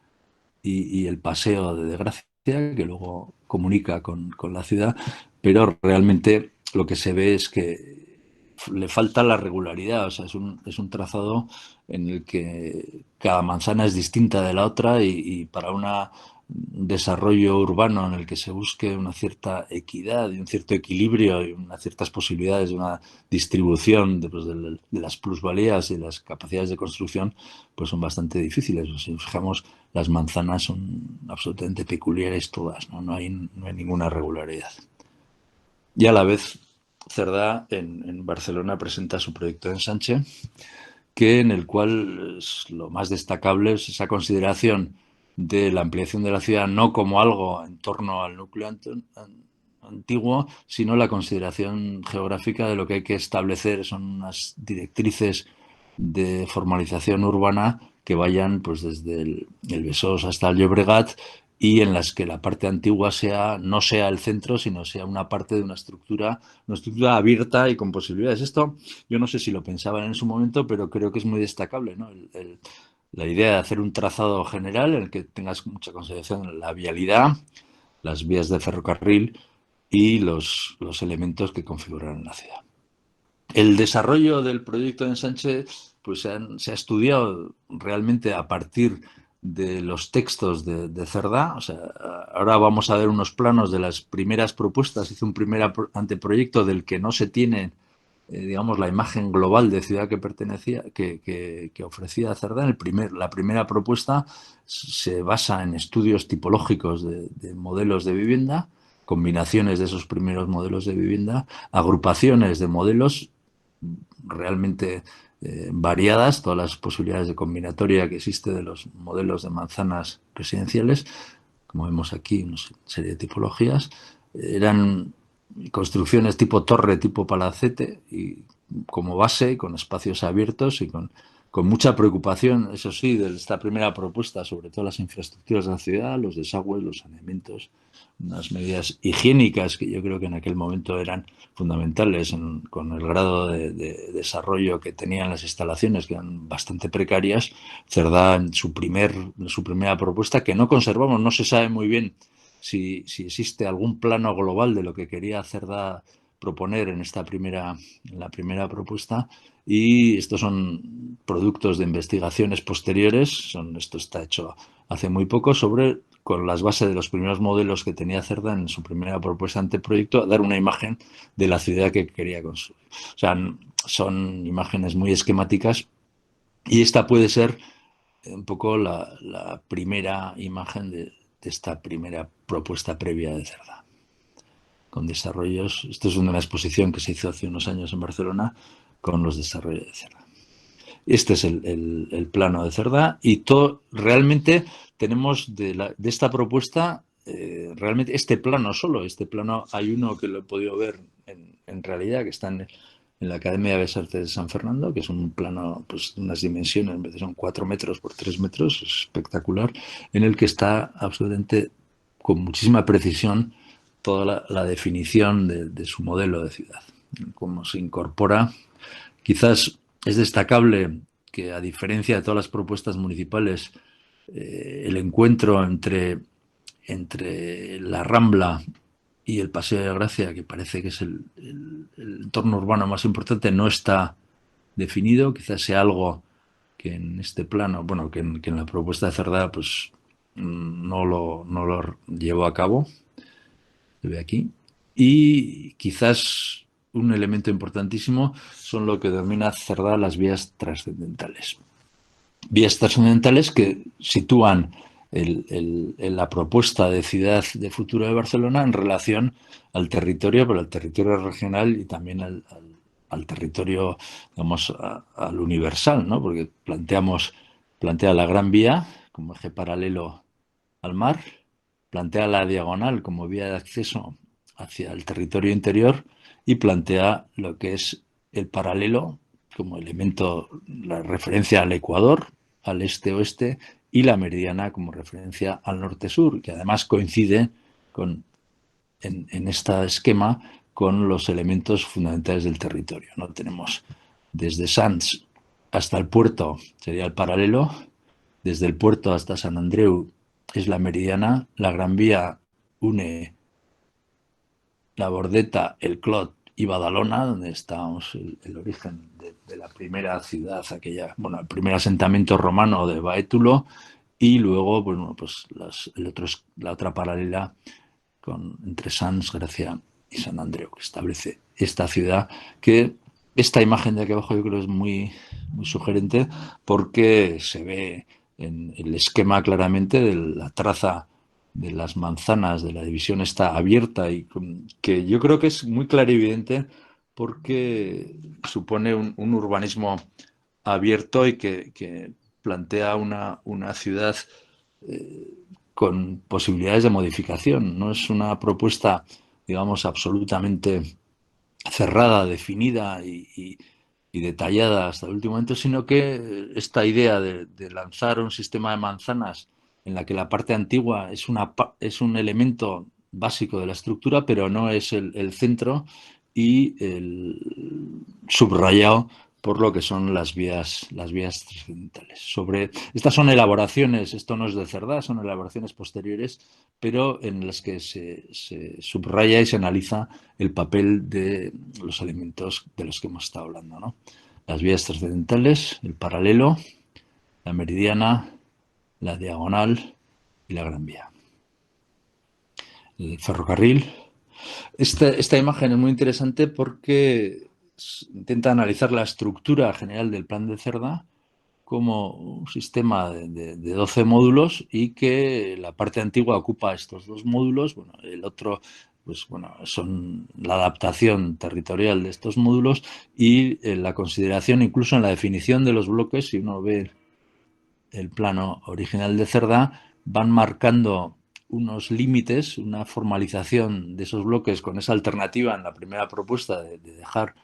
Speaker 1: y el paseo de Gracia, que luego comunica con la ciudad, pero realmente lo que se ve es que le falta la regularidad, o sea, es un trazado en el que cada manzana es distinta de la otra y para un desarrollo urbano en el que se busque una cierta equidad y un cierto equilibrio y unas ciertas posibilidades de una distribución de las plusvalías y las capacidades de construcción, pues son bastante difíciles. Si nos fijamos, las manzanas son absolutamente peculiares todas, ¿no? No hay ninguna regularidad. Y a la vez, Cerdá en Barcelona presenta su proyecto de ensanche, en el cual lo más destacable es esa consideración de la ampliación de la ciudad no como algo en torno al núcleo antiguo, sino la consideración geográfica de lo que hay que establecer son unas directrices de formalización urbana que vayan pues desde el Besós hasta el Llobregat y en las que la parte antigua no sea el centro, sino sea una parte de una estructura abierta y con posibilidades. Esto yo no sé si lo pensaban en su momento, pero creo que es muy destacable, ¿no? La idea de hacer un trazado general en el que tengas mucha consideración en la vialidad, las vías de ferrocarril y los elementos que configuran la ciudad. El desarrollo del proyecto de ensanche pues se ha estudiado realmente a partir de los textos de Cerdá. O sea, ahora vamos a ver unos planos de las primeras propuestas. Hizo un primer anteproyecto del que no se tiene, digamos, la imagen global de ciudad que pertenecía, que ofrecía Cerdá. La primera propuesta se basa en estudios tipológicos de modelos de vivienda, combinaciones de esos primeros modelos de vivienda, agrupaciones de modelos realmente variadas, todas las posibilidades de combinatoria que existe de los modelos de manzanas residenciales, como vemos aquí, una serie de tipologías, eran construcciones tipo torre, tipo palacete, y como base, con espacios abiertos y con mucha preocupación, eso sí, de esta primera propuesta, sobre todo las infraestructuras de la ciudad, los desagües, los saneamientos, unas medidas higiénicas que yo creo que en aquel momento eran fundamentales con el grado de desarrollo que tenían las instalaciones, que eran bastante precarias. Cerdá en su primera propuesta, que no conservamos, no se sabe muy bien si existe algún plano global de lo que quería Cerdá proponer en la primera propuesta, y estos son productos de investigaciones posteriores, esto está hecho hace muy poco, con las bases de los primeros modelos que tenía Cerdá en su primera propuesta anteproyecto, dar una imagen de la ciudad que quería construir. O sea, son imágenes muy esquemáticas y esta puede ser un poco la primera imagen de esta primera propuesta previa de Cerdá, con desarrollos. Esto es una exposición que se hizo hace unos años en Barcelona con los desarrollos de Cerdá. Este es el plano de Cerdá y realmente tenemos de esta propuesta realmente este plano solo. Este plano hay uno que lo he podido ver en realidad, que está en la Academia de Bellas Artes de San Fernando, que es un plano pues, de unas dimensiones, en vez de son 4 metros por 3 metros, es espectacular, en el que está absolutamente con muchísima precisión toda la definición de su modelo de ciudad, cómo se incorpora. Quizás es destacable que, a diferencia de todas las propuestas municipales, el encuentro entre la Rambla y el Paseo de Gracia, que parece que es el entorno urbano más importante, no está definido. Quizás sea algo que en este plano, bueno, que en la propuesta de Cerdá, pues no lo llevó a cabo. Se ve aquí. Y quizás un elemento importantísimo son lo que denomina Cerdá las vías trascendentales. Vías trascendentales que sitúan la propuesta de ciudad de futuro de Barcelona en relación al territorio, pero al territorio regional y también al territorio, digamos, al universal, ¿no? Porque plantea la Gran Vía como eje paralelo al mar, plantea la diagonal como vía de acceso hacia el territorio interior y plantea lo que es el paralelo como elemento, la referencia al Ecuador, al este-oeste, y la meridiana como referencia al norte-sur, que además coincide en este esquema con los elementos fundamentales del territorio, ¿no? Tenemos desde Sants hasta el puerto, sería el paralelo, desde el puerto hasta San Andreu es la meridiana, la Gran Vía une la Bordeta, el Clot y Badalona, donde estábamos el origen de la primera ciudad, aquella, bueno, el primer asentamiento romano de Baétulo, y luego, bueno, pues la otra paralela entre Sants, Gracia y San Andreu, que establece esta ciudad, que esta imagen de aquí abajo yo creo es muy, muy sugerente porque se ve en el esquema claramente de la traza de las manzanas de la división está abierta y que yo creo que es muy clarividente porque supone un urbanismo abierto y que plantea una ciudad con posibilidades de modificación. No es una propuesta, digamos, absolutamente cerrada, definida y detallada hasta el último momento, sino que esta idea de lanzar un sistema de manzanas en la que la parte antigua es un elemento básico de la estructura, pero no es el centro, y el subrayado por lo que son las vías trascendentales. Estas son elaboraciones, esto no es de Cerdá, son elaboraciones posteriores, pero en las que se subraya y se analiza el papel de los elementos de los que hemos estado hablando, ¿no? Las vías trascendentales, el paralelo, la meridiana, la diagonal y la Gran Vía. El ferrocarril. Esta imagen es muy interesante porque intenta analizar la estructura general del plan de Cerdá como un sistema de 12 módulos y que la parte antigua ocupa estos 2 módulos. Bueno, el otro, pues bueno, son la adaptación territorial de estos módulos y la consideración incluso en la definición de los bloques. Si uno ve el plano original de Cerdá, van marcando unos límites, una formalización de esos bloques con esa alternativa en la primera propuesta de dejar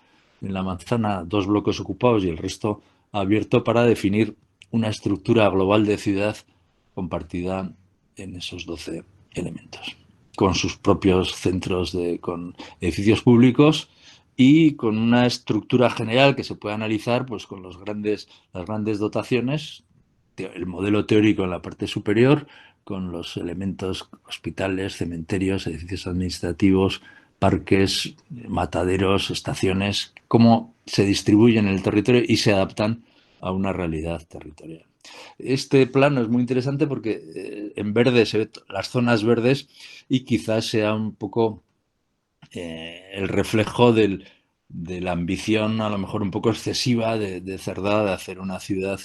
Speaker 1: en la manzana 2 bloques ocupados y el resto abierto para definir una estructura global de ciudad compartida en esos 12 elementos, con sus propios centros, con edificios públicos y con una estructura general que se puede analizar pues, con las grandes dotaciones, el modelo teórico en la parte superior, con los elementos hospitales, cementerios, edificios administrativos, parques, mataderos, estaciones, cómo se distribuyen en el territorio y se adaptan a una realidad territorial. Este plano es muy interesante porque en verde se ven las zonas verdes y quizás sea un poco el reflejo de la ambición a lo mejor un poco excesiva de Cerdá de hacer una ciudad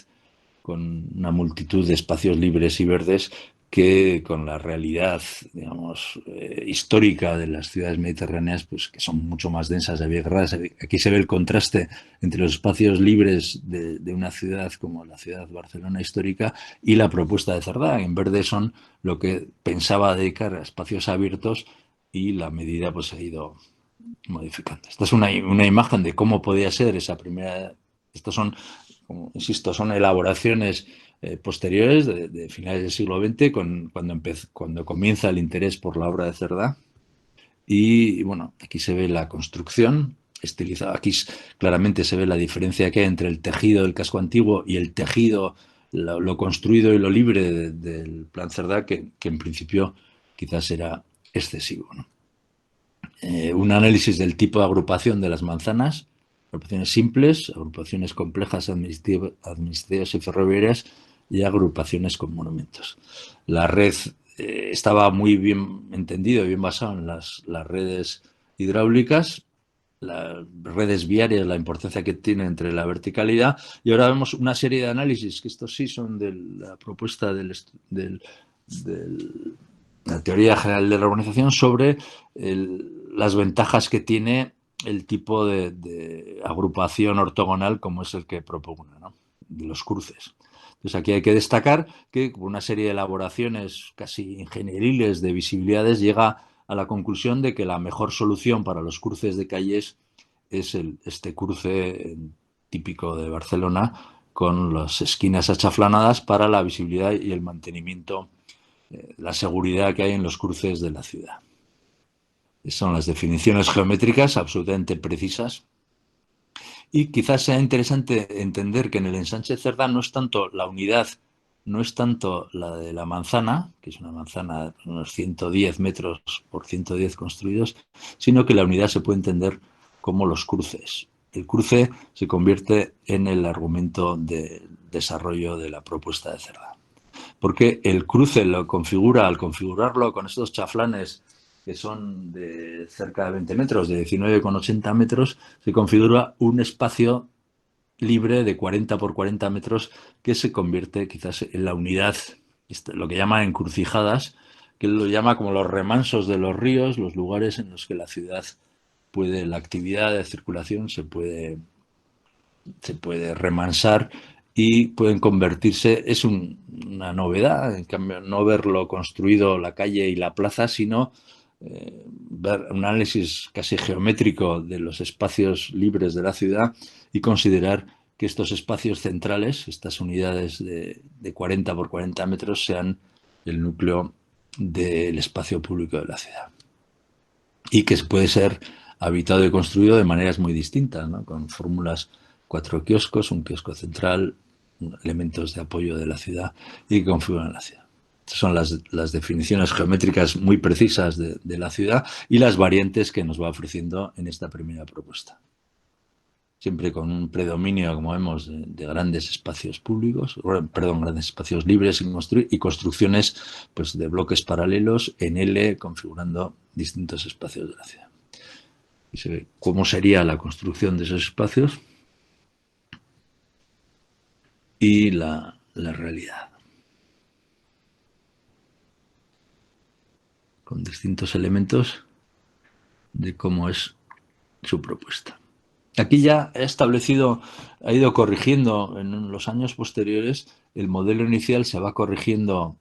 Speaker 1: con una multitud de espacios libres y verdes que con la realidad, digamos, histórica de las ciudades mediterráneas, pues que son mucho más densas. Aquí se ve el contraste entre los espacios libres de una ciudad como la ciudad de Barcelona histórica y la propuesta de Cerdá. En verde son lo que pensaba dedicar a espacios abiertos y la medida pues ha ido modificando. Esta es una imagen de cómo podía ser esa primera. Estos son, como insisto, son elaboraciones posteriores de finales del siglo XX, cuando comienza el interés por la obra de Cerdá. Y bueno, aquí se ve la construcción estilizada. Aquí claramente se ve la diferencia que hay entre el tejido del casco antiguo y el tejido, lo construido y lo libre del plan Cerdá, que en principio quizás era excesivo, ¿no? Un análisis del tipo de agrupación de las manzanas, agrupaciones simples, agrupaciones complejas administrativas y ferroviarias y agrupaciones con monumentos. La red estaba muy bien entendido y bien basado en las redes hidráulicas, las redes viarias, la importancia que tiene entre la verticalidad, y ahora vemos una serie de análisis, que estos sí son de la propuesta del la teoría general de la urbanización, sobre las ventajas que tiene el tipo de agrupación ortogonal como es el que propugna, ¿no? De los cruces. Entonces aquí hay que destacar que con una serie de elaboraciones casi ingenieriles de visibilidades llega a la conclusión de que la mejor solución para los cruces de calles es este cruce típico de Barcelona, con las esquinas achaflanadas para la visibilidad y el mantenimiento, la seguridad que hay en los cruces de la ciudad. Son las definiciones geométricas absolutamente precisas. Y quizás sea interesante entender que en el ensanche de Cerdá no es tanto la unidad, no es tanto la de la manzana, que es una manzana de unos 110 metros por 110 construidos, sino que la unidad se puede entender como los cruces. El cruce se convierte en el argumento de desarrollo de la propuesta de Cerdá. Porque el cruce lo configura, al configurarlo con estos chaflanes que son de cerca de 20 metros, de 19,80 metros, se configura un espacio libre de 40 por 40 metros que se convierte quizás en la unidad, lo que llaman encrucijadas, que lo llama como los remansos de los ríos, los lugares en los que la ciudad puede, la actividad de circulación se puede remansar y pueden convertirse, es una novedad, en cambio, no verlo construido la calle y la plaza, sino ver un análisis casi geométrico de los espacios libres de la ciudad y considerar que estos espacios centrales, estas unidades de 40 por 40 metros, sean el núcleo del espacio público de la ciudad. Y que puede ser habitado y construido de maneras muy distintas, ¿no? Con fórmulas, 4 kioscos, un kiosco central, elementos de apoyo de la ciudad y que configuran la ciudad. Estas son las definiciones geométricas muy precisas de la ciudad y las variantes que nos va ofreciendo en esta primera propuesta. Siempre con un predominio, como vemos, de grandes espacios públicos, perdón, grandes espacios libres sin construir, y construcciones pues, de bloques paralelos en L, configurando distintos espacios de la ciudad. Y se ve cómo sería la construcción de esos espacios y la realidad, con distintos elementos de cómo es su propuesta. Aquí ya ha ido corrigiendo en los años posteriores, el modelo inicial se va corrigiendo,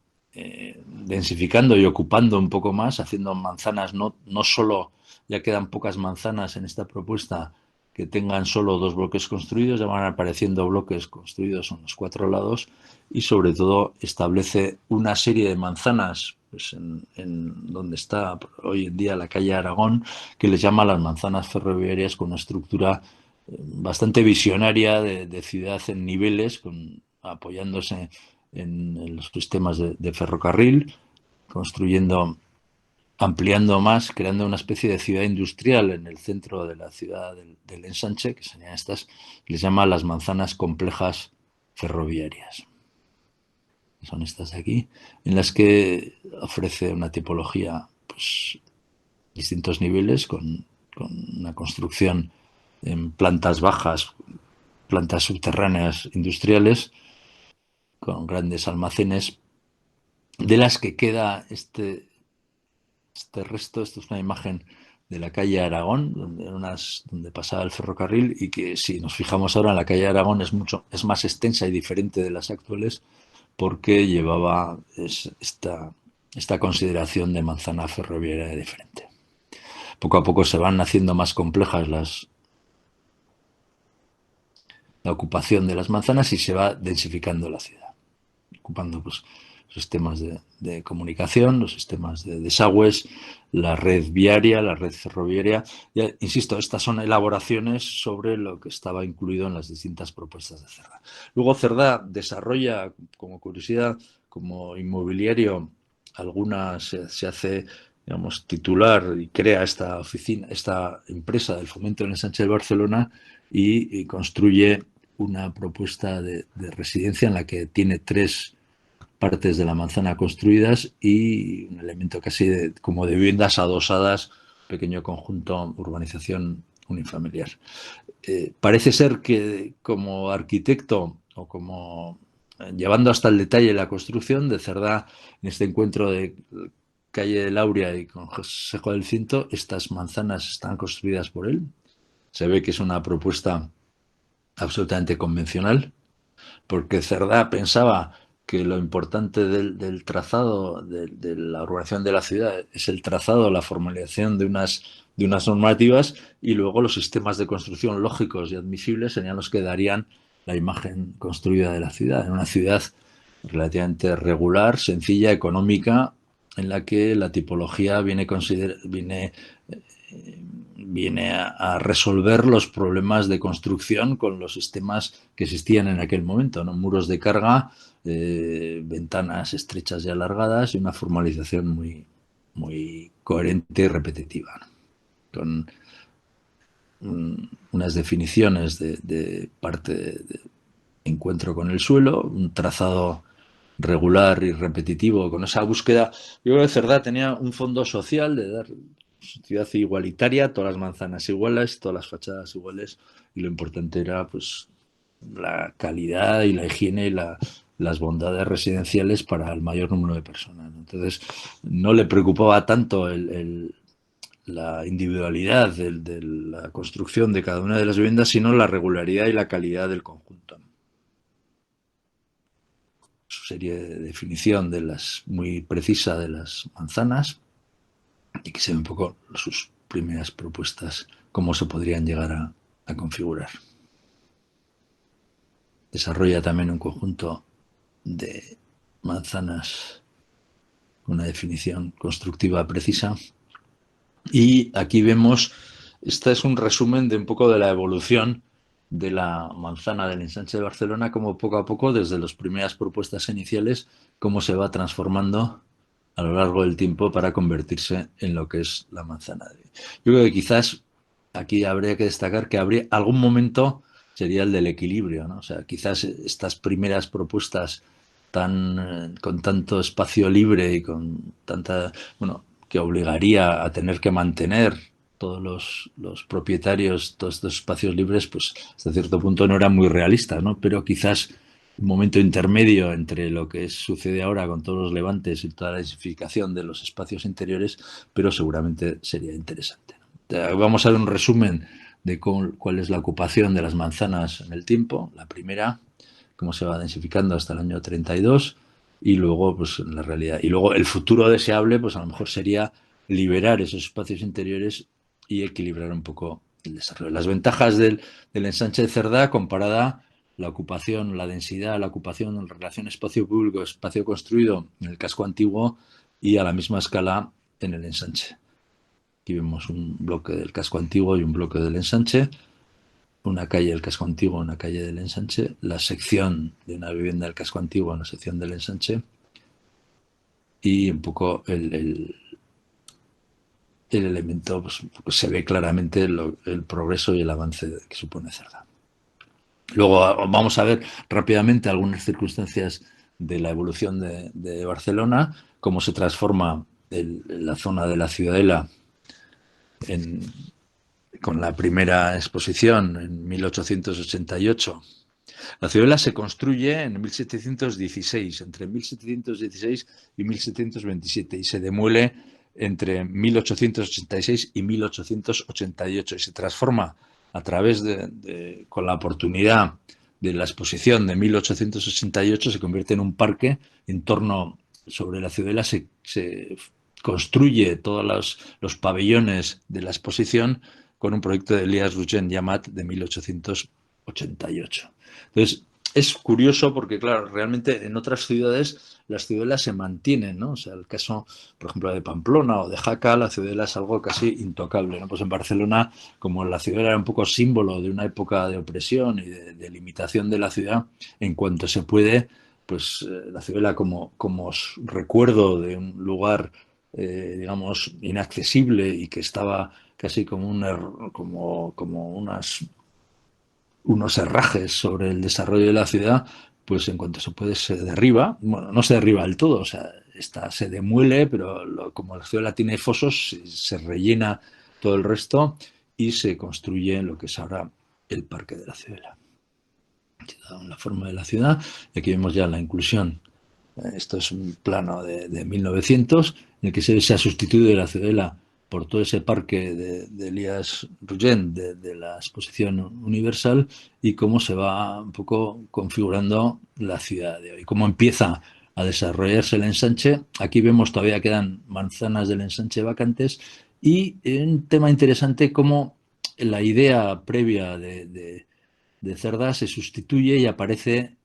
Speaker 1: densificando y ocupando un poco más, haciendo manzanas, no solo, ya quedan pocas manzanas en esta propuesta que tengan solo 2 bloques construidos, ya van apareciendo bloques construidos en los 4 lados y sobre todo establece una serie de manzanas pues en donde está hoy en día la calle Aragón, que les llama las manzanas ferroviarias, con una estructura bastante visionaria de ciudad en niveles, apoyándose en los sistemas de ferrocarril, construyendo, ampliando más, creando una especie de ciudad industrial en el centro de la ciudad del ensanche, que serían estas, les llama las manzanas complejas ferroviarias. Son estas de aquí, en las que ofrece una tipología, pues, distintos niveles, con una construcción en plantas bajas, plantas subterráneas industriales, con grandes almacenes de las que queda este resto. Esto es una imagen de la calle Aragón, donde pasaba el ferrocarril, y que si nos fijamos ahora en la calle Aragón es más extensa y diferente de las actuales, porque llevaba esta consideración de manzana ferroviaria diferente. Poco a poco se van haciendo más complejas la ocupación de las manzanas y se va densificando la ciudad, ocupando pues los sistemas de comunicación, los sistemas de desagües, la red viaria, la red ferroviaria. Ya, insisto, estas son elaboraciones sobre lo que estaba incluido en las distintas propuestas de Cerdá. Luego Cerdá desarrolla, como curiosidad, como inmobiliario, se hace, digamos, titular y crea esta oficina, esta empresa del fomento del ensanche de Barcelona, y construye una propuesta de residencia en la que tiene 3 partes de la manzana construidas y un elemento casi como de viviendas adosadas, pequeño conjunto, urbanización unifamiliar. Parece ser que como arquitecto o como llevando hasta el detalle la construcción de Cerdá, en este encuentro de calle de Lauria y Consejo del Cinto, estas manzanas están construidas por él. Se ve que es una propuesta absolutamente convencional, porque Cerdá pensaba que lo importante del trazado, de la urbanización de la ciudad, es el trazado, la formalización de unas normativas, y luego los sistemas de construcción lógicos y admisibles serían los que darían la imagen construida de la ciudad, en una ciudad relativamente regular, sencilla, económica, en la que la tipología viene a resolver los problemas de construcción con los sistemas que existían en aquel momento, ¿no? Muros de carga, ventanas estrechas y alargadas, y una formalización muy coherente y repetitiva, ¿no? Con unas definiciones de parte de encuentro con el suelo, un trazado regular y repetitivo, con esa búsqueda. Yo creo que Cerdá tenía un fondo social de dar ciudad igualitaria, todas las manzanas iguales, todas las fachadas iguales, y lo importante era pues la calidad y la higiene y las bondades residenciales para el mayor número de personas. Entonces no le preocupaba tanto la individualidad de la construcción de cada una de las viviendas, sino la regularidad y la calidad del conjunto. Su serie de definición muy precisa de las manzanas, y que se ve un poco sus primeras propuestas, cómo se podrían llegar a configurar. Desarrolla también un conjunto de manzanas con una definición constructiva precisa. Y aquí vemos, este es un resumen de un poco de la evolución de la manzana del ensanche de Barcelona, como poco a poco, desde las primeras propuestas iniciales, cómo se va transformando a lo largo del tiempo para convertirse en lo que es la manzana. Yo creo que quizás aquí habría que destacar que habría algún momento sería el del equilibrio, ¿no? O sea, quizás estas primeras propuestas con tanto espacio libre y con tanta, bueno, que obligaría a tener que mantener todos los propietarios, todos estos espacios libres, pues hasta cierto punto no eran muy realistas, ¿no? Pero quizás un momento intermedio entre lo que sucede ahora con todos los levantes y toda la densificación de los espacios interiores, pero seguramente sería interesante, ¿no? Vamos a ver un resumen de cuál es la ocupación de las manzanas en el tiempo. La primera, cómo se va densificando hasta el año 32, y luego, pues en la realidad. Y luego el futuro deseable, pues a lo mejor sería liberar esos espacios interiores y equilibrar un poco el desarrollo. Las ventajas del ensanche de Cerdá comparada la ocupación, la densidad, la ocupación en relación espacio público, espacio construido en el casco antiguo, y a la misma escala en el ensanche. Aquí vemos un bloque del casco antiguo y un bloque del ensanche, una calle del casco antiguo, una calle del ensanche, la sección de una vivienda del casco antiguo, una sección del ensanche, y un poco el elemento, pues se ve claramente el progreso y el avance que supone Cerdá. Luego vamos a ver rápidamente algunas circunstancias de la evolución de Barcelona, cómo se transforma la zona de la Ciudadela con la primera exposición en 1888 La ciudadela se construye en 1716, entre 1716 y 1727, y se demuele entre 1886 y 1888, y se transforma a través con la oportunidad de la exposición de 1888, se convierte en un parque en torno, sobre la ciudadela se construye todos los pabellones de la exposición con un proyecto de Elias Ruggen Yamat de 1888. Entonces, es curioso porque, claro, realmente en otras ciudades las ciudadelas se mantienen, ¿no? O sea, el caso, por ejemplo, de Pamplona o de Jaca, la ciudadela es algo casi intocable, ¿no? Pues en Barcelona, como la ciudadela era un poco símbolo de una época de opresión y de limitación de la ciudad, en cuanto se puede, pues la ciudadela como recuerdo de un lugar, digamos, inaccesible y que estaba casi como como unos herrajes sobre el desarrollo de la ciudad, pues en cuanto se puede se derriba. Bueno, no se derriba del todo, o sea, se demuele, pero como la ciudad tiene fosos, se rellena todo el resto y se construye lo que es ahora el Parque de la Ciudadela. La forma de la ciudad, y aquí vemos ya la inclusión. Esto es un plano de 1900 en el que se ha sustituido la ciudadela por todo ese parque de Elias Ruggen de la exposición universal, y cómo se va un poco configurando la ciudad de hoy, cómo empieza a desarrollarse el ensanche. Aquí vemos todavía quedan manzanas del ensanche vacantes, y un tema interesante, cómo la idea previa de Cerdá se sustituye y aparece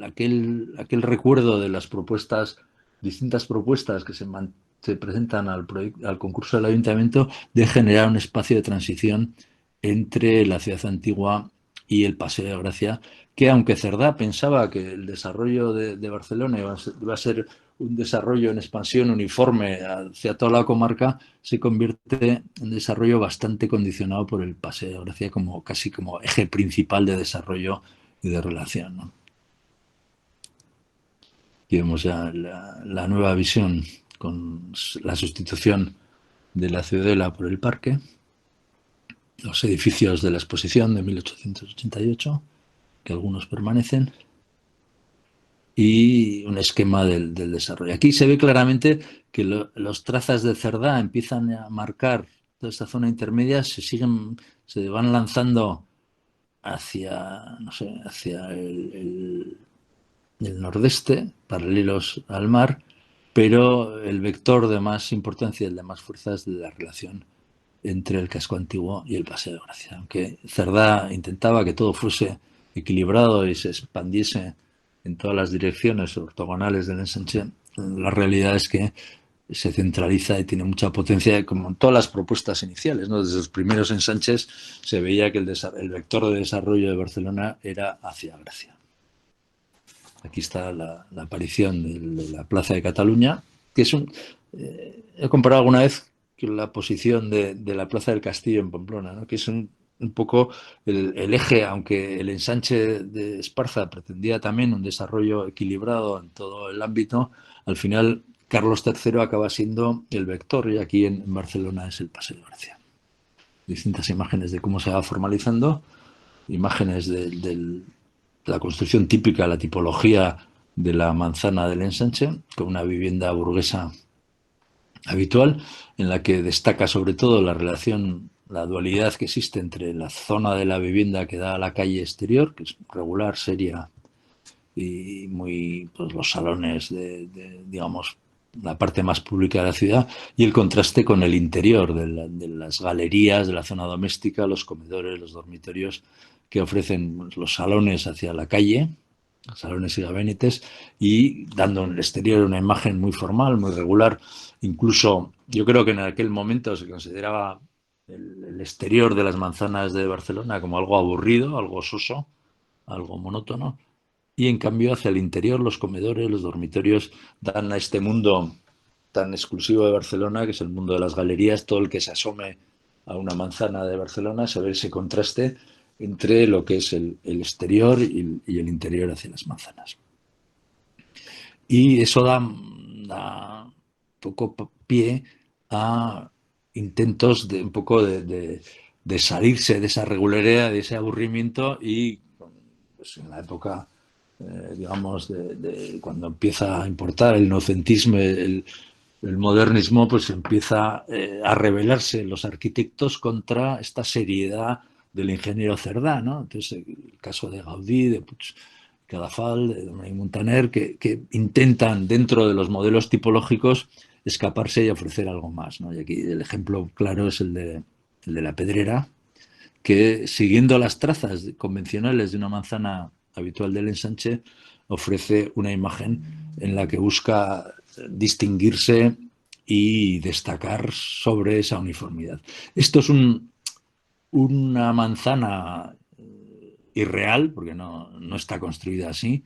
Speaker 1: aquel recuerdo de las propuestas, distintas propuestas que se presentan al concurso del ayuntamiento, de generar un espacio de transición entre la ciudad antigua y el Paseo de Gracia, que aunque Cerdá pensaba que el desarrollo de Barcelona iba a ser un desarrollo en expansión uniforme hacia toda la comarca, se convierte en un desarrollo bastante condicionado por el Paseo de Gracia casi como eje principal de desarrollo y de relación, ¿no? Aquí vemos ya la nueva visión con la sustitución de la ciudadela por el parque, los edificios de la exposición de 1888, que algunos permanecen, y un esquema del desarrollo. Aquí se ve claramente que los trazas de Cerdá empiezan a marcar toda esta zona intermedia, se van lanzando hacia, no sé, hacia el nordeste, paralelos al mar, pero el vector de más importancia, el de más fuerza, es de la relación entre el casco antiguo y el Paseo de Gracia. Aunque Cerdá intentaba que todo fuese equilibrado y se expandiese en todas las direcciones ortogonales del ensanche, la realidad es que se centraliza y tiene mucha potencia, como en todas las propuestas iniciales, ¿no? Desde los primeros ensanches se veía que el vector de desarrollo de Barcelona era hacia Gracia. Aquí está la aparición de la Plaza de Cataluña, que es he comparado alguna vez con la posición de la Plaza del Castillo en Pamplona, ¿no? Que es un poco el eje, aunque el ensanche de Esparza pretendía también un desarrollo equilibrado en todo el ámbito, al final Carlos III acaba siendo el vector, y aquí en Barcelona es el Paseo de Gracia. Distintas imágenes de cómo se va formalizando, imágenes de la construcción típica, la tipología de la manzana del ensanche, con una vivienda burguesa habitual, en la que destaca sobre todo la relación, la dualidad que existe entre la zona de la vivienda que da a la calle exterior, que es regular, seria, y muy, pues, los salones digamos, la parte más pública de la ciudad, y el contraste con el interior de las galerías, de la zona doméstica, los comedores, los dormitorios, que ofrecen los salones hacia la calle, salones y gabinetes, y dando en el exterior una imagen muy formal, muy regular. Incluso yo creo que en aquel momento se consideraba el exterior de las manzanas de Barcelona como algo aburrido, algo soso, algo monótono, y en cambio hacia el interior los comedores, los dormitorios dan a este mundo tan exclusivo de Barcelona, que es el mundo de las galerías. Todo el que se asome a una manzana de Barcelona se ve ese contraste entre lo que es el exterior y el interior hacia las manzanas. Y eso da poco pie a intentos de un poco de salirse de esa regularidad, de ese aburrimiento, y pues en la época, digamos, cuando empieza a importar el nocentismo, el modernismo, pues empieza a rebelarse los arquitectos contra esta seriedad del ingeniero Cerdá, ¿no? Entonces, el caso de Gaudí, de Puig Cadafal, de Domènech Montaner, que intentan, dentro de los modelos tipológicos, escaparse y ofrecer algo más, ¿no? Y aquí el ejemplo claro es el de la Pedrera, que siguiendo las trazas convencionales de una manzana habitual del ensanche, ofrece una imagen en la que busca distinguirse y destacar sobre esa uniformidad. Esto es una manzana irreal, porque no está construida así,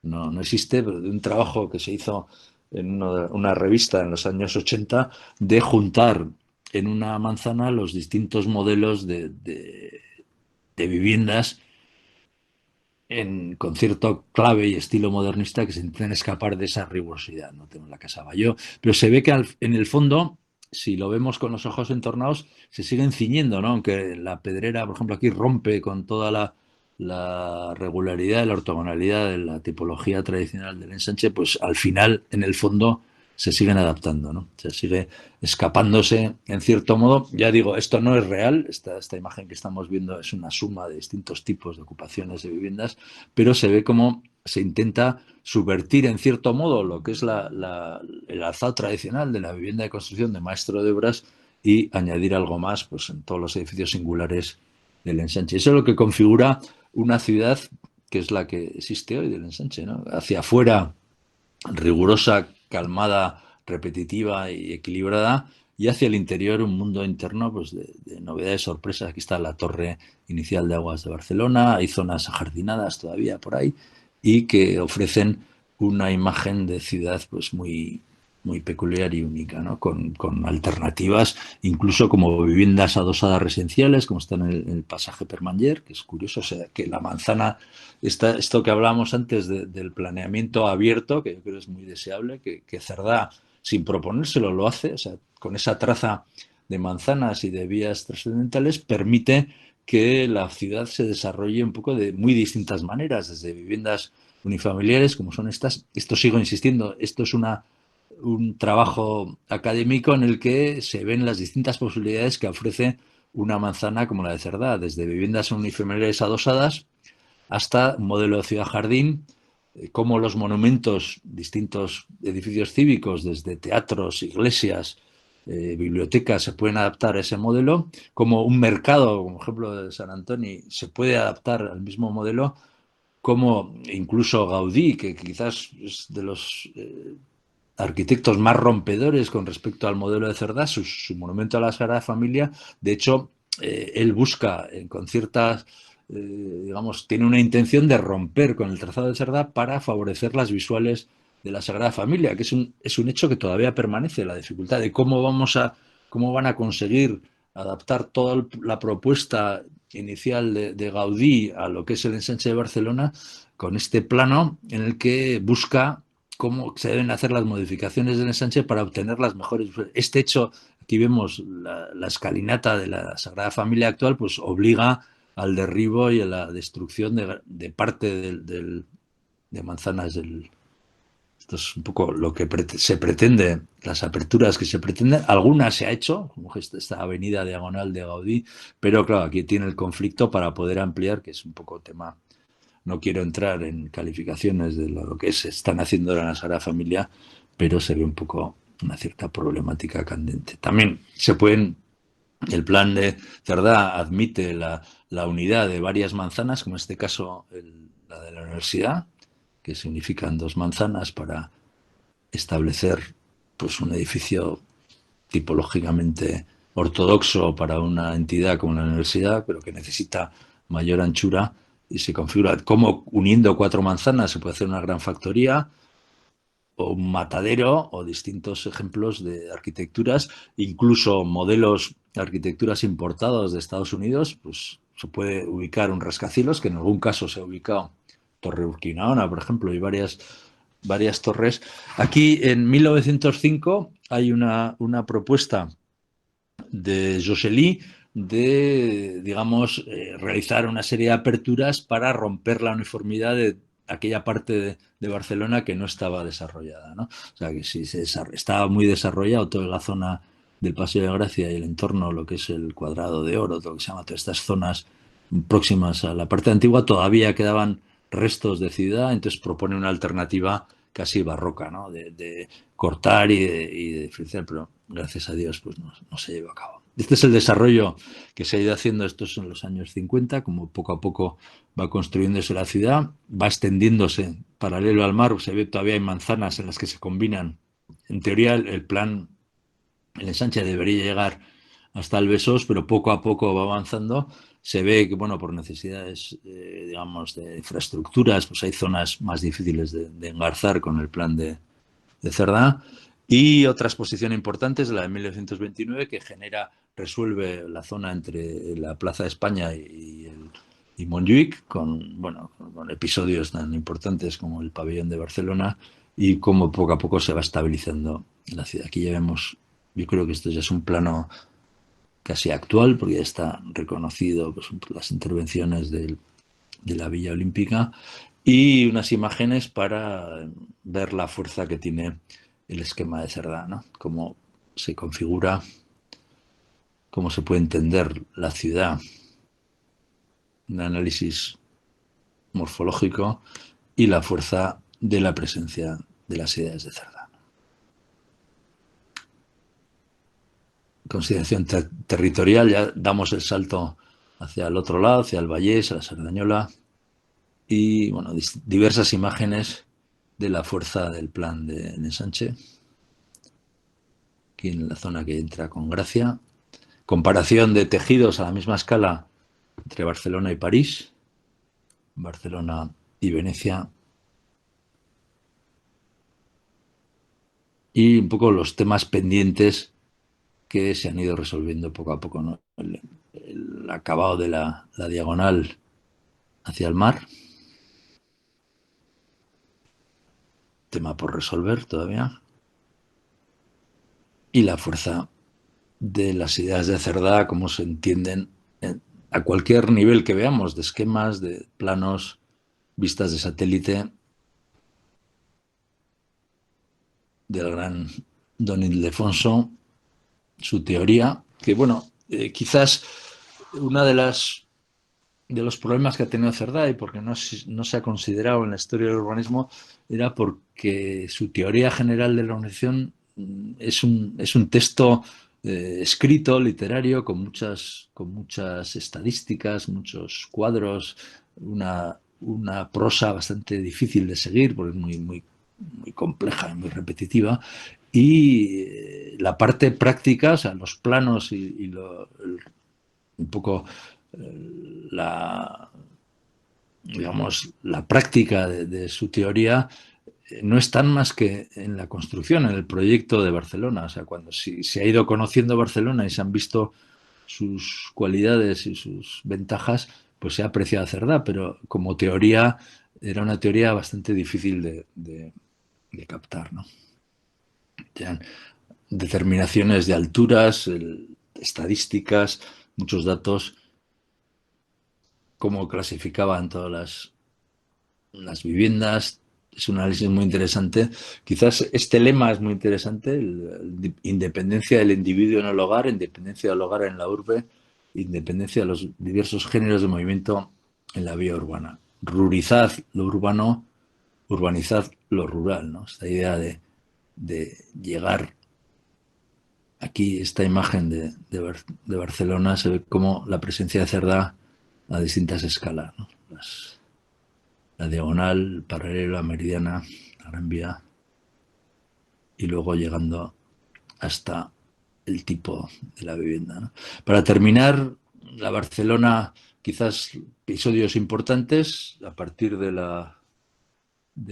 Speaker 1: no existe, pero de un trabajo que se hizo en una revista en los años 80 de juntar en una manzana los distintos modelos de viviendas en concierto clave y estilo modernista que se intentan escapar de esa rigurosidad. No tenemos la Casa Batlló, pero se ve que en el fondo, si lo vemos con los ojos entornados, se siguen ciñendo, ¿no? Aunque la Pedrera, por ejemplo, aquí rompe con toda la regularidad, la ortogonalidad de la tipología tradicional del ensanche, pues al final, en el fondo, se siguen adaptando, ¿no? Se sigue escapándose, en cierto modo. Ya digo, esto no es real, esta imagen que estamos viendo es una suma de distintos tipos de ocupaciones de viviendas, pero se ve como se intenta subvertir, en cierto modo, lo que es el alzado tradicional de la vivienda de construcción de maestro de obras y añadir algo más, pues, en todos los edificios singulares del ensanche. Eso es lo que configura una ciudad que es la que existe hoy del ensanche, ¿no? Hacia afuera, rigurosa, calmada, repetitiva y equilibrada, y hacia el interior un mundo interno, pues, de novedades, sorpresas. Aquí está la torre inicial de Aguas de Barcelona, hay zonas ajardinadas todavía por ahí y que ofrecen una imagen de ciudad, pues, muy peculiar y única, ¿no? Con alternativas, incluso como viviendas adosadas residenciales, como está en el pasaje Permanyer, que es curioso, o sea, que la manzana, esto que hablábamos antes del planeamiento abierto, que yo creo es muy deseable, que Cerdá, sin proponérselo, lo hace, o sea, con esa traza de manzanas y de vías trascendentales, permite que la ciudad se desarrolle un poco de muy distintas maneras, desde viviendas unifamiliares, como son estas. Esto sigo insistiendo, esto es un trabajo académico en el que se ven las distintas posibilidades que ofrece una manzana como la de Cerdá, desde viviendas unifamiliares adosadas hasta un modelo de ciudad-jardín, como los monumentos, distintos edificios cívicos, desde teatros, iglesias, bibliotecas, se pueden adaptar a ese modelo, como un mercado, como ejemplo de San Antonio, se puede adaptar al mismo modelo, como incluso Gaudí, que quizás es de los arquitectos más rompedores con respecto al modelo de Cerdá, su monumento a la Sagrada Familia. De hecho, él busca con ciertas, digamos, tiene una intención de romper con el trazado de Cerdá para favorecer las visuales de la Sagrada Familia, que es un hecho que todavía permanece, la dificultad de cómo van a conseguir adaptar toda la propuesta inicial de Gaudí a lo que es el ensanche de Barcelona, con este plano en el que busca cómo se deben hacer las modificaciones del ensanche para obtener las mejores. Este hecho, aquí vemos la escalinata de la Sagrada Familia actual, pues obliga al derribo y a la destrucción de parte de manzanas del. Esto es un poco lo que se pretende, las aperturas que se pretenden. Algunas se ha hecho, como esta avenida diagonal de Gaudí, pero claro, aquí tiene el conflicto para poder ampliar, que es un poco tema. No quiero entrar en calificaciones de lo que se están haciendo ahora en la Sagrada Familia, pero se ve un poco una cierta problemática candente. También el plan de Cerdá admite la unidad de varias manzanas, como en este caso la de la universidad, que se unifican dos manzanas para establecer, pues, un edificio tipológicamente ortodoxo para una entidad como la universidad, pero que necesita mayor anchura, y se configura cómo, uniendo cuatro manzanas, se puede hacer una gran factoría o un matadero, o distintos ejemplos de arquitecturas, incluso modelos de arquitecturas importados de Estados Unidos. Pues se puede ubicar un rascacielos, que en algún caso se ha ubicado Torre Urquinaona, por ejemplo, y varias torres. Aquí, en 1905, hay una propuesta de Josely, de, digamos, realizar una serie de aperturas para romper la uniformidad de aquella parte de Barcelona que no estaba desarrollada, ¿no? O sea, que sí estaba muy desarrollado toda la zona del Paseo de Gracia y el entorno, lo que es el Cuadrado de Oro, todo lo que se llama, todas estas zonas próximas a la parte antigua, todavía quedaban restos de ciudad, entonces propone una alternativa casi barroca, ¿no? De cortar y de diferenciar, pero gracias a Dios pues no se llevó a cabo. Este es el desarrollo que se ha ido haciendo, estos son los años 50, como poco a poco va construyéndose la ciudad, va extendiéndose paralelo al mar, se ve todavía hay manzanas en las que se combinan. En teoría el plan, el ensanche debería llegar hasta el Besós, pero poco a poco va avanzando. Se ve que, bueno, por necesidades, digamos, de infraestructuras, pues hay zonas más difíciles de engarzar con el plan de Cerdá. Y otra exposición importante es la de 1929, que resuelve la zona entre la Plaza de España y Montjuïc, bueno, con episodios tan importantes como el pabellón de Barcelona y cómo poco a poco se va estabilizando la ciudad. Aquí ya vemos, yo creo que esto ya es un plano casi actual, porque ya está reconocido pues, las intervenciones de la Villa Olímpica, y unas imágenes para ver la fuerza que tiene el esquema de Cerdá, ¿no? Cómo se configura, cómo se puede entender la ciudad, un análisis morfológico y la fuerza de la presencia de las ideas de Cerdá. Consideración territorial, ya damos el salto hacia el otro lado, hacia el Vallés, a la Cerdañola, y bueno, diversas imágenes de la fuerza del plan de ensanche, aquí en la zona que entra con Gracia. Comparación de tejidos a la misma escala entre Barcelona y París, Barcelona y Venecia, y un poco los temas pendientes que se han ido resolviendo poco a poco, ¿no? El acabado de la diagonal hacia el mar, tema por resolver todavía, y la fuerza de las ideas de Cerdá, cómo se entienden a cualquier nivel que veamos, de esquemas, de planos, vistas de satélite, del gran Don Ildefonso, su teoría, que bueno, quizás una de los problemas que ha tenido Cerdá y porque no se ha considerado en la historia del urbanismo era porque su teoría general de la organización es un texto escrito, literario, con muchas estadísticas, muchos cuadros, una prosa bastante difícil de seguir porque es muy compleja y muy repetitiva. Y la parte práctica, o sea, los planos y un poco digamos, la práctica de su teoría no están más que en la construcción, en el proyecto de Barcelona. O sea, cuando se ha ido conociendo Barcelona y se han visto sus cualidades y sus ventajas, pues se ha apreciado Cerdá, pero como teoría era una teoría bastante difícil de captar, ¿no? Tenían determinaciones de alturas, estadísticas, muchos datos, cómo clasificaban todas las viviendas. Es un análisis muy interesante. Quizás este lema es muy interesante, independencia del individuo en el hogar, independencia del hogar en la urbe, independencia de los diversos géneros de movimiento en la vía urbana. Rurizad lo urbano, urbanizad lo rural, ¿no? Esta idea de llegar aquí, esta imagen de Barcelona, se ve como la presencia de Cerdá a distintas escalas, ¿no? La diagonal, paralela, meridiana, la Gran Vía, y luego llegando hasta el tipo de la vivienda, ¿no? Para terminar, la Barcelona, quizás episodios importantes a partir de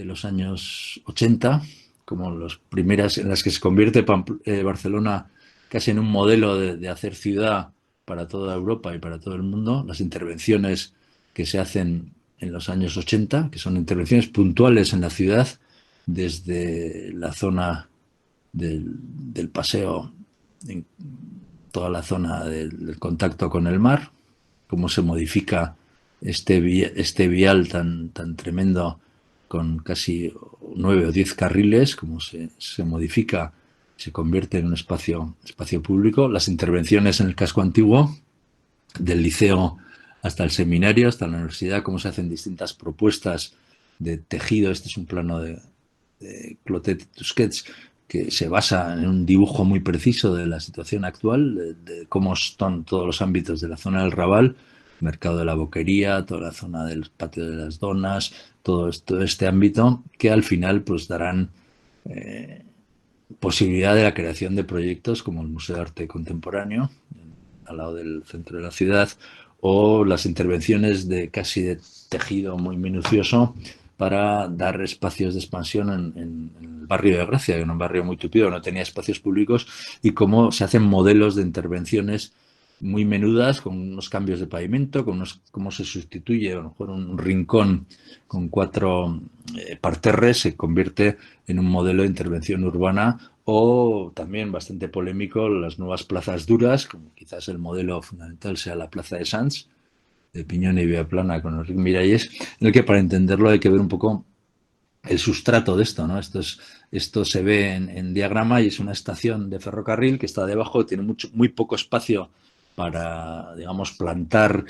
Speaker 1: los años 80, como las primeras en las que se convierte Barcelona casi en un modelo de hacer ciudad para toda Europa y para todo el mundo, las intervenciones que se hacen en los años 80, que son intervenciones puntuales en la ciudad, desde la zona del paseo, toda la zona del contacto con el mar, cómo se modifica este vial tan tremendo con casi 9 o 10 carriles, cómo se modifica, se convierte en un espacio público. Las intervenciones en el casco antiguo, del liceo hasta el seminario, hasta la universidad, cómo se hacen distintas propuestas de tejido. Este es un plano de Clotet Tusquets, que se basa en un dibujo muy preciso de la situación actual, de cómo están todos los ámbitos de la zona del Raval, mercado de la Boquería, toda la zona del patio de las Donas, todo este ámbito, que al final pues darán posibilidad de la creación de proyectos como el Museo de Arte Contemporáneo, al lado del centro de la ciudad, o las intervenciones casi de tejido muy minucioso para dar espacios de expansión en el barrio de Gracia, que era un barrio muy tupido, no tenía espacios públicos, y cómo se hacen modelos de intervenciones muy menudas, con unos cambios de pavimento, cómo se sustituye a lo mejor un rincón con 4 parterres, se convierte en un modelo de intervención urbana, o también bastante polémico las nuevas plazas duras, como quizás el modelo fundamental sea la Plaza de Sants, de Piñón y Viaplana con Enrique Miralles, en el que para entenderlo hay que ver un poco el sustrato de esto, ¿no? Esto se ve en diagrama, y es una estación de ferrocarril que está debajo, tiene muy poco espacio para, digamos, plantar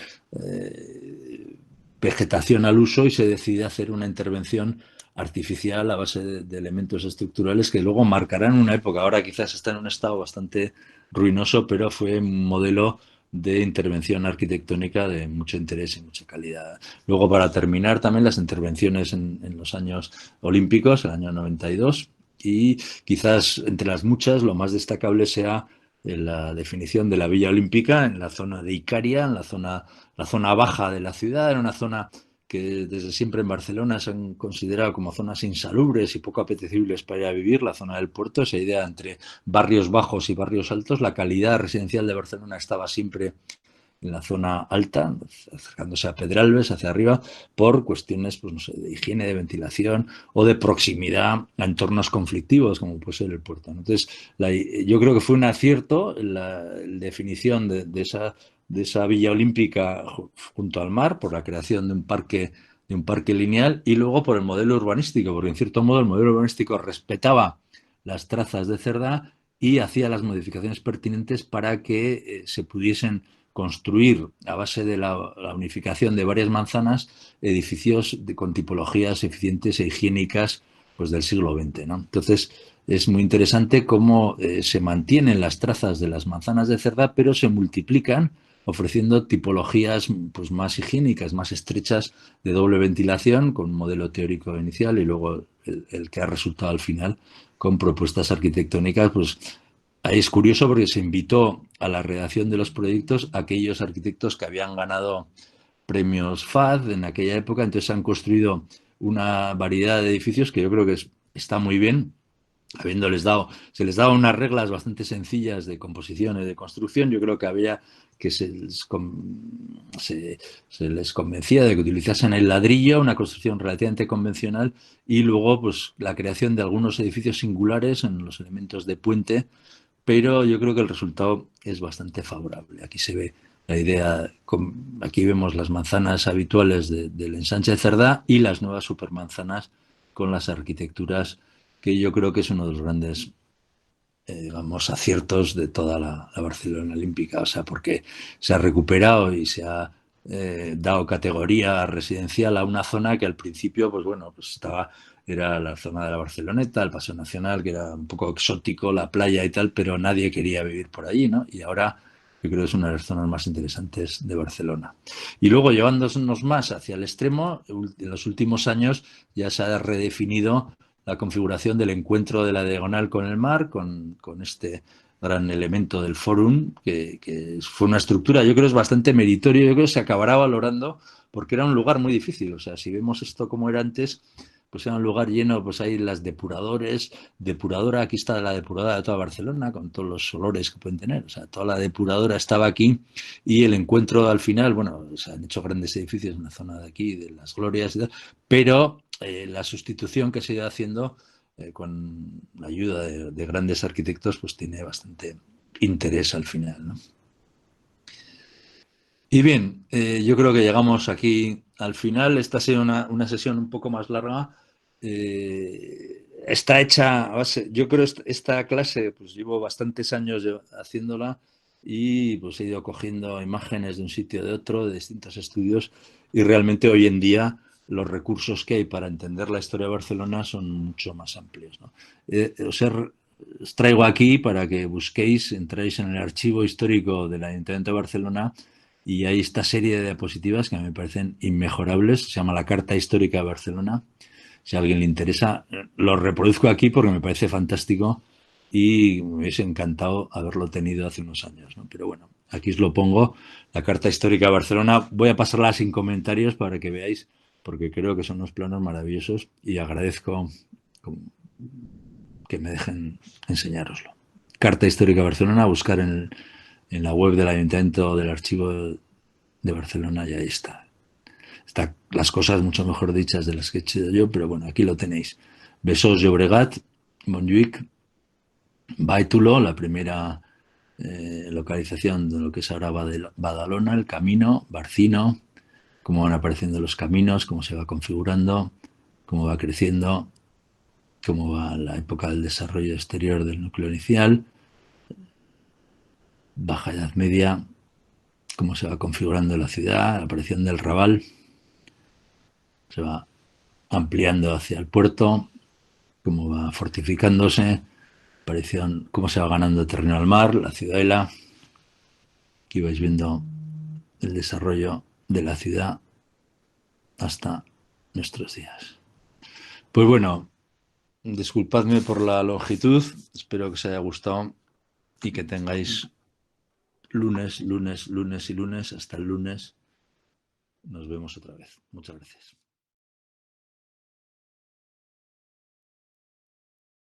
Speaker 1: vegetación al uso, y se decide hacer una intervención artificial a base de elementos estructurales que luego marcarán una época. Ahora quizás está en un estado bastante ruinoso, pero fue un modelo de intervención arquitectónica de mucho interés y mucha calidad. Luego, para terminar, también las intervenciones en los años olímpicos, el año 92, y quizás entre las muchas, lo más destacable sea la definición de la Villa Olímpica en la zona de Icaria, en la zona baja de la ciudad. Era una zona que desde siempre en Barcelona se han considerado como zonas insalubres y poco apetecibles para ir a vivir, la zona del puerto, esa idea entre barrios bajos y barrios altos. La calidad residencial de Barcelona estaba siempre en la zona alta, acercándose a Pedralbes, hacia arriba, por cuestiones, pues no sé, de higiene, de ventilación o de proximidad a entornos conflictivos, como puede ser el puerto. Entonces, yo creo que fue un acierto la definición de esa Villa Olímpica junto al mar, por la creación de un parque lineal, y luego por el modelo urbanístico, porque en cierto modo el modelo urbanístico respetaba las trazas de Cerdá y hacía las modificaciones pertinentes para que se pudiesen construir, a base de la unificación de varias manzanas, edificios con tipologías eficientes e higiénicas, pues, del siglo XX, ¿no? Entonces, es muy interesante cómo se mantienen las trazas de las manzanas de Cerdá, pero se multiplican ofreciendo tipologías, pues, más higiénicas, más estrechas, de doble ventilación, con un modelo teórico inicial y luego el que ha resultado al final con propuestas arquitectónicas. Pues ahí es curioso porque se invitó a la redacción de los proyectos a aquellos arquitectos que habían ganado premios FAD en aquella época. Entonces se han construido una variedad de edificios que yo creo que está muy bien, se les daba unas reglas bastante sencillas de composición y de construcción. Yo creo que había que se les convencía de que utilizasen el ladrillo, una construcción relativamente convencional, y luego pues la creación de algunos edificios singulares en los elementos de puente, pero yo creo que el resultado es bastante favorable. Aquí se ve la idea, aquí vemos las manzanas habituales del ensanche de Cerdá y las nuevas supermanzanas con las arquitecturas, que yo creo que es uno de los grandes, digamos, aciertos de toda la Barcelona Olímpica. O sea, porque se ha recuperado y se ha dado categoría residencial a una zona que al principio, pues bueno, pues era la zona de la Barceloneta, el Paseo Nacional, que era un poco exótico, la playa y tal, pero nadie quería vivir por allí, ¿no? Y ahora yo creo que es una de las zonas más interesantes de Barcelona. Y luego, llevándonos más hacia el extremo, en los últimos años ya se ha redefinido la configuración del encuentro de la diagonal con el mar, con este gran elemento del Fórum, que fue una estructura, yo creo, es bastante meritorio. Yo creo que se acabará valorando porque era un lugar muy difícil. O sea, si vemos esto como era antes, pues era un lugar lleno, pues hay las depuradora, aquí está la depuradora de toda Barcelona, con todos los olores que pueden tener. O sea, toda la depuradora estaba aquí, y el encuentro al final, bueno, se han hecho grandes edificios en la zona de aquí, de las Glorias y tal, pero la sustitución que se ha ido haciendo con la ayuda de grandes arquitectos, pues tiene bastante interés al final, ¿no? Y bien, yo creo que llegamos aquí al final. Esta ha sido una sesión un poco más larga. Está hecha a base, yo creo que esta clase, pues llevo bastantes años haciéndola y pues he ido cogiendo imágenes de un sitio de otro, de distintos estudios, y realmente hoy en día los recursos que hay para entender la historia de Barcelona son mucho más amplios, ¿no? Os traigo aquí para que busquéis, entráis en el archivo histórico del Ayuntamiento de Barcelona y hay esta serie de diapositivas que me parecen inmejorables. Se llama la Carta Histórica de Barcelona. Si a alguien le interesa, lo reproduzco aquí porque me parece fantástico y me hubiese encantado haberlo tenido hace unos años, ¿no? Pero bueno, aquí os lo pongo, la Carta Histórica de Barcelona. Voy a pasarla sin comentarios para que veáis, porque creo que son unos planos maravillosos y agradezco que me dejen enseñároslo. Carta Histórica de Barcelona, buscar en la web del Ayuntamiento del Archivo de Barcelona y ahí está. Están las cosas mucho mejor dichas de las que he hecho yo, pero bueno, aquí lo tenéis. Besós Llobregat, Montjuïc, Báitulo, la primera localización de lo que es ahora Badalona, el camino, Barcino, cómo van apareciendo los caminos, cómo se va configurando, cómo va creciendo, cómo va la época del desarrollo exterior del núcleo inicial, Baja Edad Media, cómo se va configurando la ciudad, la aparición del Raval, se va ampliando hacia el puerto, cómo va fortificándose, aparición, cómo se va ganando terreno al mar, la ciudadela. Aquí vais viendo el desarrollo de la ciudad hasta nuestros días. Pues bueno, disculpadme por la longitud, espero que os haya gustado y que tengáis lunes, lunes, lunes y lunes. Hasta el lunes. Nos vemos otra vez. Muchas gracias.